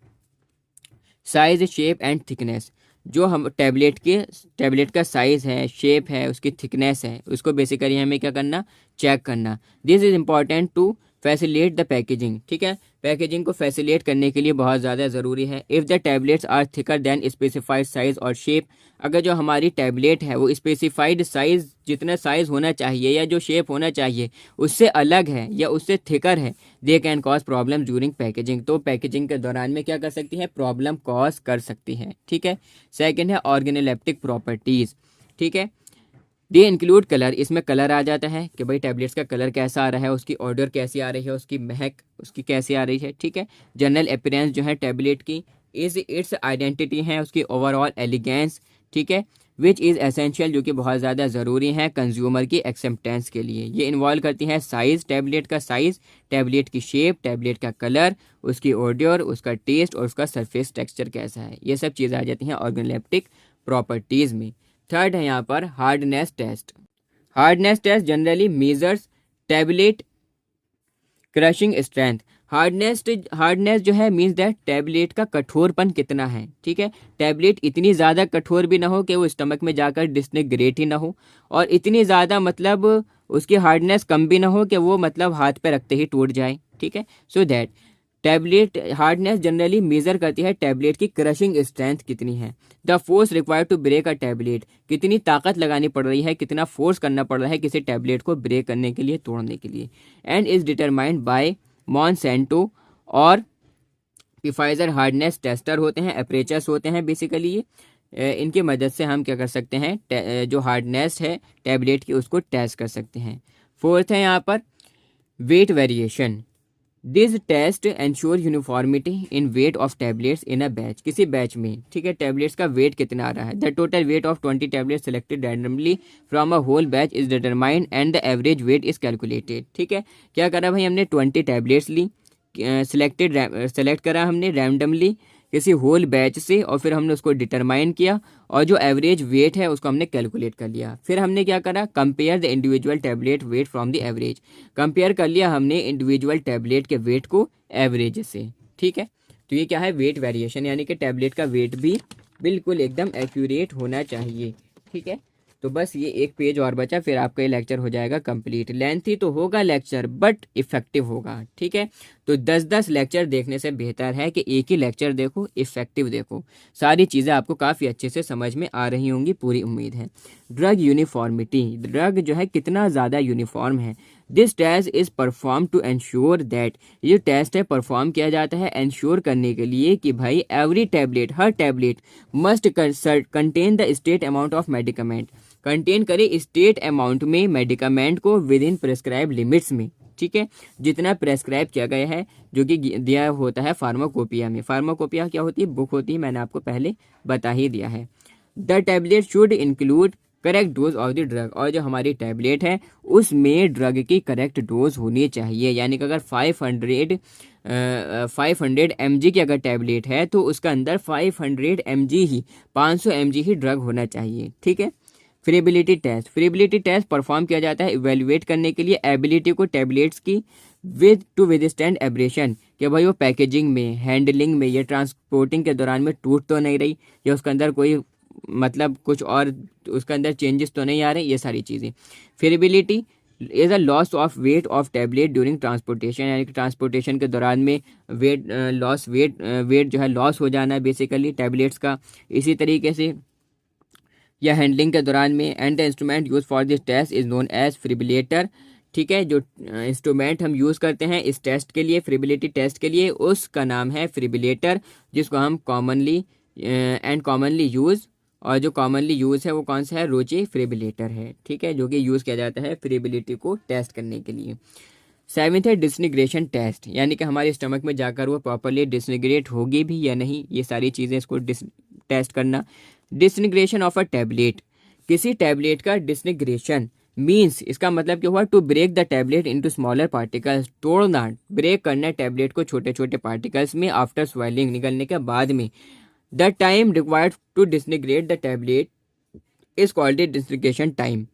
साइज, शेप एंड थिकनेस। जो हम टैबलेट का साइज़ है, शेप है, उसकी थिकनेस है, उसको बेसिकली हमें क्या करना, चेक करना। This is important to facilitate the packaging. ठीक है, पैकेजिंग को फैसिलिटेट करने के लिए बहुत ज़्यादा ज़रूरी है। If the tablets are thicker than specified size और शेप, अगर जो हमारी टैबलेट है वो स्पेसिफाइड साइज़, जितना साइज़ होना चाहिए या जो शेप होना चाहिए उससे अलग है या उससे थिकर है, they can cause problem during packaging. तो पैकेजिंग के दौरान में क्या कर सकती है, प्रॉब्लम कॉज कर सकती है। ठीक है, सेकेंड है ऑर्गेनोलेप्टिक प्रॉपर्टीज़। ठीक है, दे इंक्लूड कलर, इसमें कलर आ जाता है कि भाई टैबलेट्स का कलर कैसा आ रहा है, उसकी ऑर्डर कैसी आ रही है, उसकी महक उसकी कैसी आ रही है। ठीक है, जनरल अपीयरेंस जो है टैबलेट की, इज इट्स आइडेंटिटी है उसकी ओवरऑल एलिगेंस। ठीक है, विच इज़ एसेंशियल, जो कि बहुत ज़्यादा ज़रूरी है कंज्यूमर की एक्सेप्टेंस के लिए। ये इन्वॉल्व करती है साइज़, टैबलेट का साइज़, टैबलेट की शेप, टैबलेट का कलर, उसकी ऑर्डर, उसका टेस्ट और उसका सरफेस टेक्सचर कैसा है। ये सब चीज़ें आ जाती हैं ऑर्गेनोलेप्टिक प्रॉपर्टीज़ में। थर्ड है यहाँ पर hardness test. Hardness test generally measures tablet crushing strength. Hardness जो है मीन्स दैट टैबलेट का कठोरपन कितना है। ठीक है, टैबलेट इतनी ज़्यादा कठोर भी ना हो कि वो स्टमक में जाकर डिसइंटीग्रेट ही ना हो, और इतनी ज़्यादा मतलब उसकी हार्डनेस कम भी ना हो कि वो मतलब हाथ पे रखते ही टूट जाए। ठीक है, so that tablet hardness generally measure करती है टैबलेट की क्रशिंग स्ट्रेंथ कितनी है। The force required to break a tablet, कितनी ताकत लगानी पड़ रही है, कितना फोर्स करना पड़ रहा है किसी टैबलेट को ब्रेक करने के लिए, तोड़ने के लिए। And is determined by Monsanto और पिफाइजर हार्डनेस टेस्टर होते हैं, अप्रेचर्स होते हैं बेसिकली ये। इनकी मदद से हम क्या कर सकते हैं, जो हार्डनेस है टैबलेट की उसको टेस्ट कर सकते हैं। फोर्थ है यहाँ पर weight variation. This test ensure uniformity in weight of tablets in a batch, किसी बैच में। ठीक है, टैबलेट्स का वेट कितना आ रहा है। The total weight of 20 tablets selected randomly from a whole batch is determined and the average weight is calculated. ठीक है, क्या करा भाई, हमने 20 टैबलेट्स ली, सेलेक्ट करा हमने रैंडमली किसी होल बैच से, और फिर हमने उसको डिटरमाइन किया, और जो एवरेज वेट है उसको हमने कैलकुलेट कर लिया। फिर हमने क्या करा, compare the individual tablet weight from the average, compare कर लिया हमने इंडिविजुअल टैबलेट के वेट को एवरेज से। ठीक है, तो ये क्या है, वेट वेरिएशन, यानी कि टैबलेट का वेट भी बिल्कुल एकदम एक्यूरेट होना चाहिए। ठीक है, तो बस ये एक पेज और बचा, फिर आपका ये लेक्चर हो जाएगा कंप्लीट। लेंथी तो होगा लेक्चर बट इफेक्टिव होगा। ठीक है, तो 10-10 लेक्चर देखने से बेहतर है कि एक ही लेक्चर देखो, इफेक्टिव देखो। सारी चीज़ें आपको काफ़ी अच्छे से समझ में आ रही होंगी, पूरी उम्मीद है। ड्रग यूनिफॉर्मिटी, ड्रग जो है कितना ज़्यादा यूनिफॉर्म है। This test is perform to ensure that, ये टेस्ट है परफॉर्म किया जाता है एंश्योर करने के लिए कि भाई एवरी टैबलेट, हर tablet must contain the state amount of medicament, contain करे स्टेट अमाउंट में मेडिकामेंट को विद इन प्रेस्क्राइब लिमिट्स में। ठीक है, जितना प्रेस्क्राइब किया गया है, जो कि दिया होता है फार्माकोपिया में। फार्माकोपिया क्या होती है, बुक होती है, मैंने आपको पहले बता ही दिया है। The tablet should include correct dose of the drug, और जो हमारी टैबलेट है उसमें ड्रग की करेक्ट डोज होनी चाहिए। यानी कि अगर 500 mg की अगर टैबलेट है तो उसका अंदर 500 mg ही 500 mg ही ड्रग होना चाहिए। ठीक है। फ्रीबिलिटी टेस्ट, फ्रीबिलिटी टेस्ट परफॉर्म किया जाता है इवेल्युएट करने के लिए एबिलिटी को टैबलेट्स की विद टू विदस्टैंड एब्रेशन, कि भाई वो पैकेजिंग में, हैंडलिंग में या ट्रांसपोर्टिंग के दौरान में टूट तो नहीं रही, या उसके अंदर कोई मतलब कुछ और उसके अंदर चेंजेस तो नहीं आ रहे, ये सारी चीज़ें। Friability is a loss of weight of tablet during transportation, यानी कि ट्रांसपोर्टेशन के दौरान में वेट जो है लॉस हो जाना है बेसिकली टैबलेट्स का। इसी तरीके से या हैंडलिंग के दौरान में। And the instrument use for this test is known as friabilator. ठीक है, जो इंस्ट्रूमेंट हम यूज़ करते हैं इस टेस्ट के लिए, फ्रिबिलिटी टेस्ट के लिए, उसका नाम है फ्रिबिलेटर, जिसको हम कॉमनली यूज़, और जो कॉमनली यूज़ है वो कौन सा है, रोची फ्रिबिलेटर है। ठीक है, जो कि यूज़ किया जाता है फ्रिबिलिटी को टेस्ट करने के लिए। 7th है डिसनिग्रेशन टेस्ट, यानी कि हमारे स्टमक में जाकर वो प्रॉपरली डिसनिग्रेट होगी भी या नहीं, ये सारी चीज़ें इसको टेस्ट करना। डिसनिग्रेशन ऑफ अ टैबलेट, किसी टैबलेट का डिसनिग्रेशन मीन्स, इसका मतलब क्या हुआ, to break the tablet into smaller particles, तोड़ना, ब्रेक करना टैबलेट को छोटे छोटे पार्टिकल्स में आफ्टर स्वेलिंग, निकलने के बाद में। The time required to disintegrate the tablet is called the disintegration time,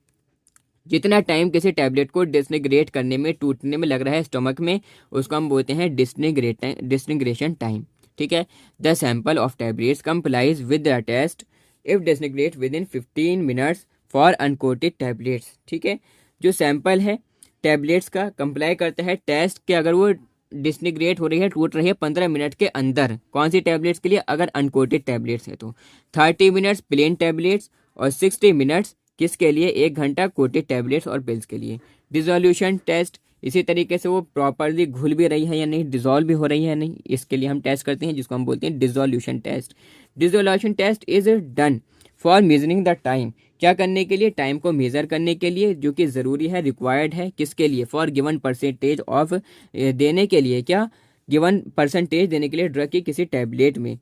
जितना टाइम किसी टैबलेट को डिसनिग्रेट करने में, टूटने में लग रहा है स्टमक में, उसको हम बोलते हैं डिसनिग्रेशन टाइम। ठीक है। The sample of tablets complies with the test if disintegrate within 15 minutes for uncoated tablets. ठीक है, जो सैंपल है टैबलेट्स का कंप्लाई करता है टेस्ट के, अगर वो डिसनिग्रेट हो रही है, टूट रही है 15 मिनट के अंदर, कौन सी टैबलेट्स के लिए, अगर अनकोटेड टैबलेट्स है तो 30 मिनट्स प्लेन टैबलेट्स, और 60 मिनट्स किसके लिए, 1 घंटा कोटेड टैबलेट्स और पिल्स के लिए। डिसोल्यूशन टेस्ट, इसी तरीके से वो प्रॉपरली घुल भी रही है या नहीं, डिजोल्व भी हो रही है नहीं, इसके लिए हम टेस्ट करते हैं, जिसको हम बोलते हैं dissolution test. Dissolution test is done for measuring the time, क्या करने के लिए, टाइम को मेज़र करने के लिए, जो कि ज़रूरी है, रिक्वायर्ड है, किसके लिए, फॉर गिवन परसेंटेज ऑफ, देने के लिए, क्या, गिवन परसेंटेज देने के लिए ड्रग की किसी टैबलेट में,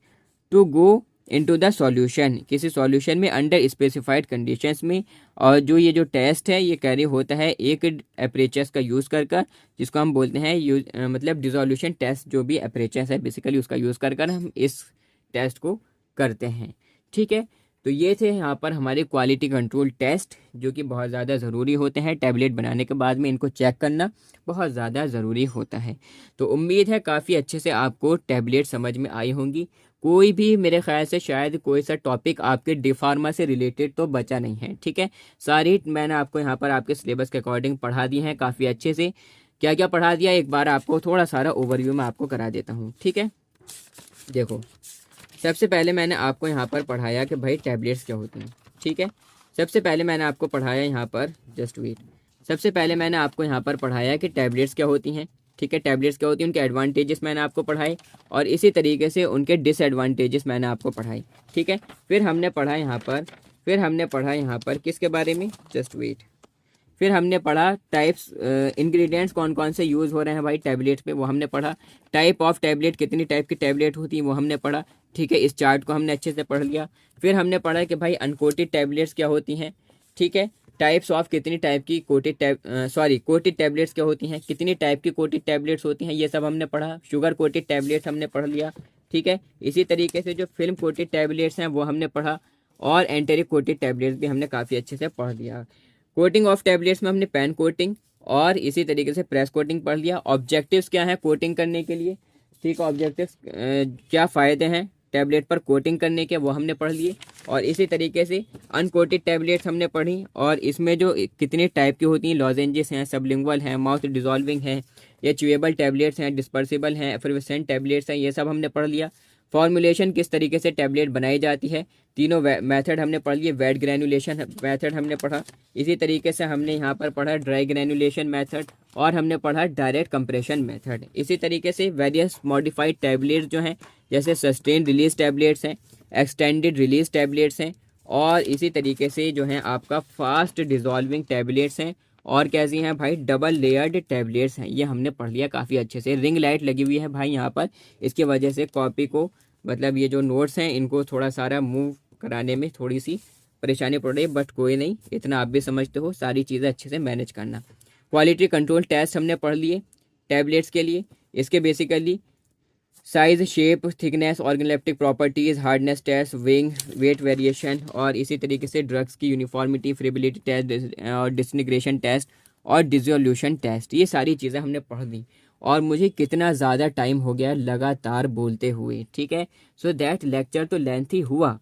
to go into the solution, किसी सॉल्यूशन में अंडर स्पेसिफाइड कंडीशंस में। और जो ये जो टेस्ट है ये कैरी होता है एक एपरेचर्स का यूज़ कर, जिसको हम बोलते हैं मतलब डिसोल्यूशन टेस्ट, जो भी एपरेचर्स है बेसिकली उसका यूज़ कर हम इस टेस्ट को करते हैं। ठीक है, तो ये थे यहाँ पर हमारे क्वालिटी कंट्रोल टेस्ट, जो कि बहुत ज़्यादा ज़रूरी होते हैं। टैबलेट बनाने के बाद में इनको चेक करना बहुत ज़्यादा ज़रूरी होता है। तो उम्मीद है काफ़ी अच्छे से आपको टैबलेट समझ में आई होंगी। कोई भी मेरे ख्याल से शायद कोई सा टॉपिक आपके डी फार्मा से रिलेटेड तो बचा नहीं है। ठीक है, सारी मैंने आपको यहाँ पर आपके सिलेबस के अकॉर्डिंग पढ़ा दी हैं काफ़ी अच्छे से। क्या क्या पढ़ा दिया एक बार आपको थोड़ा सारा ओवरव्यू में आपको करा देता हूँ। ठीक है, देखो सबसे पहले मैंने आपको यहाँ पर पढ़ाया कि भाई टैबलेट्स क्या होती हैं। ठीक है, सबसे पहले मैंने आपको पढ़ाया यहाँ पर, जस्ट वेट, सबसे पहले मैंने आपको यहाँ पर पढ़ाया कि टैबलेट्स क्या होती हैं। ठीक है, टैबलेट्स क्या होती हैं, उनके एडवांटेजेस मैंने आपको पढ़ाए, और इसी तरीके से उनके डिसएडवांटेजेस मैंने आपको पढ़ाए। ठीक है, फिर हमने पढ़ा यहाँ पर किसके बारे में, जस्ट वेट, फिर हमने पढ़ा टाइप्स, इंग्रेडिएंट्स कौन कौन से यूज़ हो रहे हैं भाई टैबलेट्स पे, वो हमने पढ़ा। टाइप ऑफ टैबलेट, कितनी टाइप की टैबलेट होती है वो हमने पढ़ा। ठीक है, इस चार्ट को हमने अच्छे से पढ़ लिया। फिर हमने पढ़ा कि भाई अनकोटेड टैबलेट्स क्या होती हैं। ठीक है, टाइप्स ऑफ, कितनी टाइप की कोटेड टैबलेट्स क्या होती हैं, कितनी टाइप की कोटेड टैबलेट्स होती हैं, ये सब हमने पढ़ा। शुगर कोटेड टैबलेट्स हमने पढ़ लिया। ठीक है, इसी तरीके से जो फिल्म कोटेड टैबलेट्स हैं वो हमने पढ़ा, और एंटेरिक कोटेड टैबलेट्स भी हमने काफ़ी अच्छे से पढ़ लिया। कोटिंग ऑफ टैबलेट्स में हमने पेन कोटिंग और इसी तरीके से प्रेस कोटिंग पढ़ लिया। ऑब्जेक्टिव्स क्या हैं कोटिंग करने के लिए, ठीक है, ऑब्जेक्टिव्स क्या फ़ायदे हैं टैबलेट पर कोटिंग करने के, वो हमने पढ़ लिए। और इसी तरीके से अनकोटेड टैबलेट्स हमने पढ़ी, और इसमें जो कितने टाइप की होती हैं, लॉजेंजेस हैं, सबलिंगुअल हैं, माउथ डिजॉल्विंग हैं, या च्यूएबल टैबलेट्स हैं, डिस्पर्सिबल हैं, एफर्वेसेंट टैबलेट्स हैं, ये सब हमने पढ़ लिया। फॉर्मुलेशन, किस तरीके से टैबलेट बनाई जाती है, तीनों मेथड हमने पढ़ लिए। वेट ग्रैनुलेशन मेथड हमने पढ़ा, इसी तरीके से हमने यहाँ पर पढ़ा ड्राई ग्रैनुलेशन मेथड, और हमने पढ़ा डायरेक्ट कंप्रेशन मेथड। इसी तरीके से वेरियस मॉडिफाइड टैबलेट्स जो हैं, जैसे सस्टेन रिलीज टैबलेट्स हैं, एक्सटेंडेड रिलीज टैबलेट्स हैं, और इसी तरीके से जो है आपका फास्ट डिजॉल्विंग टैबलेट्स हैं, और कैसी हैं भाई, डबल लेयर्ड टैबलेट्स हैं। ये हमने पढ़ लिया काफ़ी अच्छे से। रिंग लाइट लगी हुई है भाई यहाँ पर, इसकी वजह से कॉपी को, मतलब ये जो नोट्स हैं इनको थोड़ा सारा मूव कराने में थोड़ी सी परेशानी पड़ रही है, बट कोई नहीं, इतना आप भी समझते हो, सारी चीज़ें अच्छे से मैनेज करना। क्वालिटी कंट्रोल टेस्ट हमने पढ़ लिए टैबलेट्स के लिए। इसके basically size, shape, thickness, organoleptic properties, hardness test, wing, weight variation, और इसी तरीके से ड्रग्स की यूनिफॉर्मिटी, फ्रीबिलिटी टेस्ट और डिसइंटीग्रेशन टेस्ट और डिसोल्यूशन टेस्ट, ये सारी चीज़ें हमने पढ़ ली। और मुझे कितना ज़्यादा टाइम हो गया लगातार बोलते हुए, ठीक है। सो दैट लेक्चर तो लेंथी हुआ,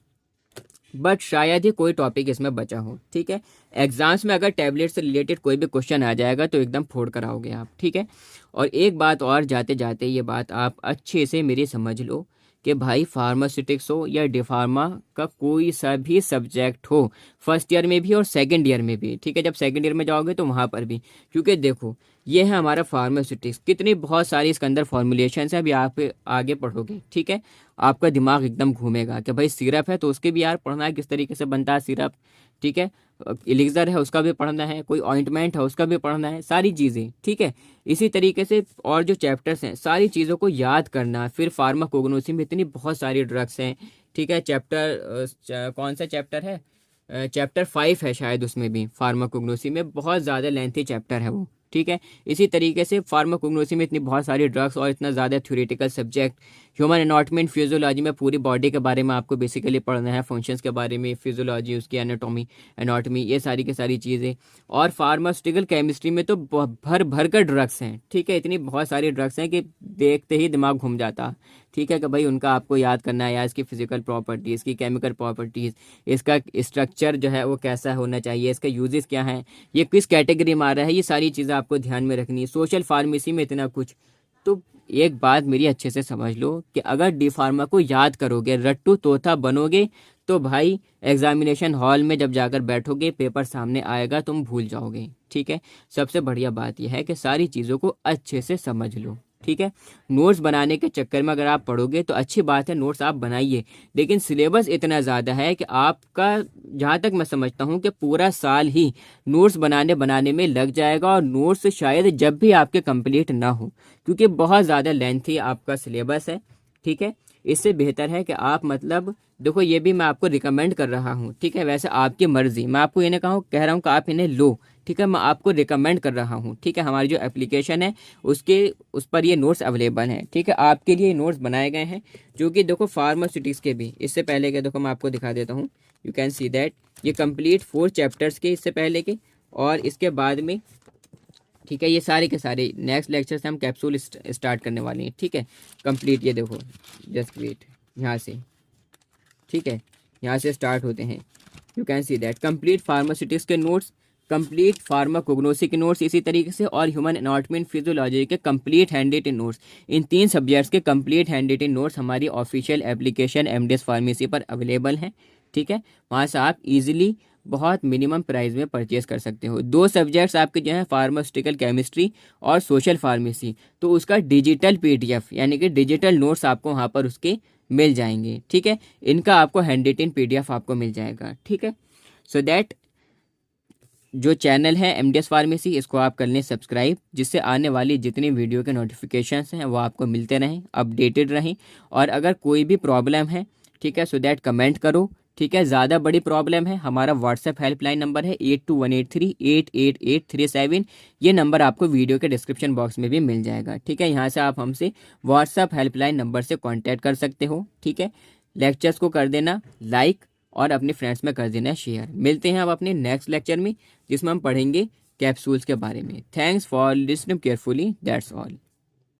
बट शायद ही कोई टॉपिक इसमें बचा हो, ठीक है। एग्जाम्स में अगर टैबलेट से रिलेटेड कोई भी क्वेश्चन आ जाएगा तो एकदम फोड़ कर आओगे आप, ठीक है। और एक बात और, जाते जाते ये बात आप अच्छे से मेरी समझ लो कि भाई फार्मास्यूटिक्स हो या डी फार्मा का कोई सा भी सब्जेक्ट हो, फर्स्ट ईयर में भी और सेकंड ईयर में भी, ठीक है। जब सेकंड ईयर में जाओगे तो वहाँ पर भी, क्योंकि देखो ये है हमारा फार्मास्यूटिक्स, कितनी बहुत सारी इसके अंदर फॉर्मुलेशन है, अभी आप आगे पढ़ोगे, ठीक है। आपका दिमाग एकदम घूमेगा कि भाई सिरप है तो उसके भी यार पढ़ना है, किस तरीके से बनता है सिरप, ठीक है। एलिक्सर है उसका भी पढ़ना है, कोई ऑइंटमेंट है उसका भी पढ़ना है, सारी चीज़ें, ठीक है। इसी तरीके से और जो चैप्टर्स हैं सारी चीज़ों को याद करना। फिर फार्माकोग्नोसी में इतनी बहुत सारी ड्रग्स हैं, ठीक है। कौन सा चैप्टर है, चैप्टर 5 है शायद, उसमें भी फार्माकोग्नोसी में बहुत ज़्यादा लेंथी चैप्टर है वो, ठीक है। इसी तरीके से फार्माकोग्नोसी में इतनी बहुत सारी ड्रग्स और इतना ज़्यादा theoretical subject, human anatomy and physiology में पूरी बॉडी के बारे में आपको बेसिकली पढ़ना है, फंक्शंस के बारे में, फिजियोलॉजी, उसकी एनाटॉमी, एनाटॉमी, ये सारी की सारी चीज़ें। और फार्मास्यूटिकल केमिस्ट्री में तो भर भर कर ड्रग्स हैं, ठीक है। इतनी बहुत सारी ड्रग्स हैं कि देखते ही दिमाग घूम जाता, ठीक है। कि भाई उनका आपको याद करना है, या इसकी फिजिकल प्रॉपर्टीज़, इसकी केमिकल प्रॉपर्टीज़, इसका स्ट्रक्चर जो है वो कैसा होना चाहिए, इसका यूजेस क्या हैं, ये किस कैटेगरी में आ रहा है, ये सारी चीज़ें आपको ध्यान में रखनी है। सोशल फार्मेसी में इतना कुछ। तो एक बात मेरी अच्छे से समझ लो कि अगर डी फार्मा को याद करोगे, रट्टू तोता बनोगे, तो भाई एग्जामिनेशन हॉल में जब जाकर बैठोगे, पेपर सामने आएगा, तुम भूल जाओगे, ठीक है। सबसे बढ़िया बात यह है कि सारी चीज़ों को अच्छे से समझ लो, ठीक है। नोट्स बनाने के चक्कर में अगर आप पढ़ोगे तो अच्छी बात है, नोट्स आप बनाइए, लेकिन सिलेबस इतना ज़्यादा है कि आपका, जहाँ तक मैं समझता हूँ कि पूरा साल ही नोट्स बनाने में लग जाएगा, और नोट्स शायद जब भी आपके कंप्लीट ना हो, क्योंकि बहुत ज़्यादा लेंथी आपका सिलेबस है, ठीक है। इससे बेहतर है कि आप मतलब देखो, ये भी मैं आपको रिकमेंड कर रहा हूँ, ठीक है। वैसे आपकी मर्जी, मैं आपको ये नहीं कह रहा हूँ कि आप इन्हें लो, ठीक है। मैं आपको रिकमेंड कर रहा हूँ, ठीक है। हमारी जो एप्लीकेशन है उस पर ये नोट्स अवेलेबल हैं, ठीक है। आपके लिए नोट्स बनाए गए हैं, जो कि देखो फार्मास्यूटिक्स के भी, इससे पहले के देखो मैं आपको दिखा देता हूँ, यू कैन सी दैट, ये कंप्लीट 4 चैप्टर्स के इससे पहले के, और इसके बाद में, ठीक है, ये सारे के सारे नेक्स्ट लेक्चर से हम कैप्सूल स्टार्ट करने वाले हैं, ठीक है। कंप्लीट, ये देखो, जस्ट वेट, यहाँ से, ठीक है, यहाँ से स्टार्ट होते हैं, you can see that complete pharmaceutics के नोट्स, कंप्लीट फार्माकोग्नोसी के नोट्स इसी तरीके से, और ह्यूमन एनाटॉमी एंड फिजियोलॉजी के कंप्लीट हैंड रिटन नोट्स, इन 3 सब्जेक्ट्स के कंप्लीट हैंड रिटन नोट्स हमारी ऑफिशियल एप्लीकेशन एमडीएस फार्मेसी पर अवेलेबल हैं, ठीक है। वहाँ से आप इजीली बहुत मिनिमम प्राइस में परचेज कर सकते हो। 2 सब्जेक्ट्स आपके जो है फार्मास्यूटिकल केमिस्ट्री और सोशल फार्मेसी, तो उसका डिजिटल पीडीएफ यानी कि डिजिटल नोट्स आपको वहाँ पर उसके मिल जाएंगे, ठीक है। इनका आपको हैंड रिटन पीडीएफ आपको मिल जाएगा, ठीक है। सो दैट जो चैनल है एमडीएस फार्मेसी, इसको आप कर लें सब्सक्राइब, जिससे आने वाली जितनी वीडियो के नोटिफिकेशंस हैं वो आपको मिलते रहें, अपडेटेड रहें। और अगर कोई भी प्रॉब्लम है, ठीक है, सो दैट कमेंट करो, ठीक है। ज़्यादा बड़ी प्रॉब्लम है, हमारा व्हाट्सएप हेल्पलाइन नंबर है 8218388837, ये नंबर आपको वीडियो के डिस्क्रिप्शन बॉक्स में भी मिल जाएगा, ठीक है। यहाँ से आप हमसे व्हाट्सएप हेल्पलाइन नंबर से कॉन्टैक्ट कर सकते हो, ठीक है। लेक्चर्स को कर देना लाइक और अपने फ्रेंड्स में कर देना शेयर। मिलते हैं अब अपने नेक्स्ट लेक्चर में, जिसमें हम पढ़ेंगे कैप्सूल्स के बारे में। Thanks for listening carefully, that's all.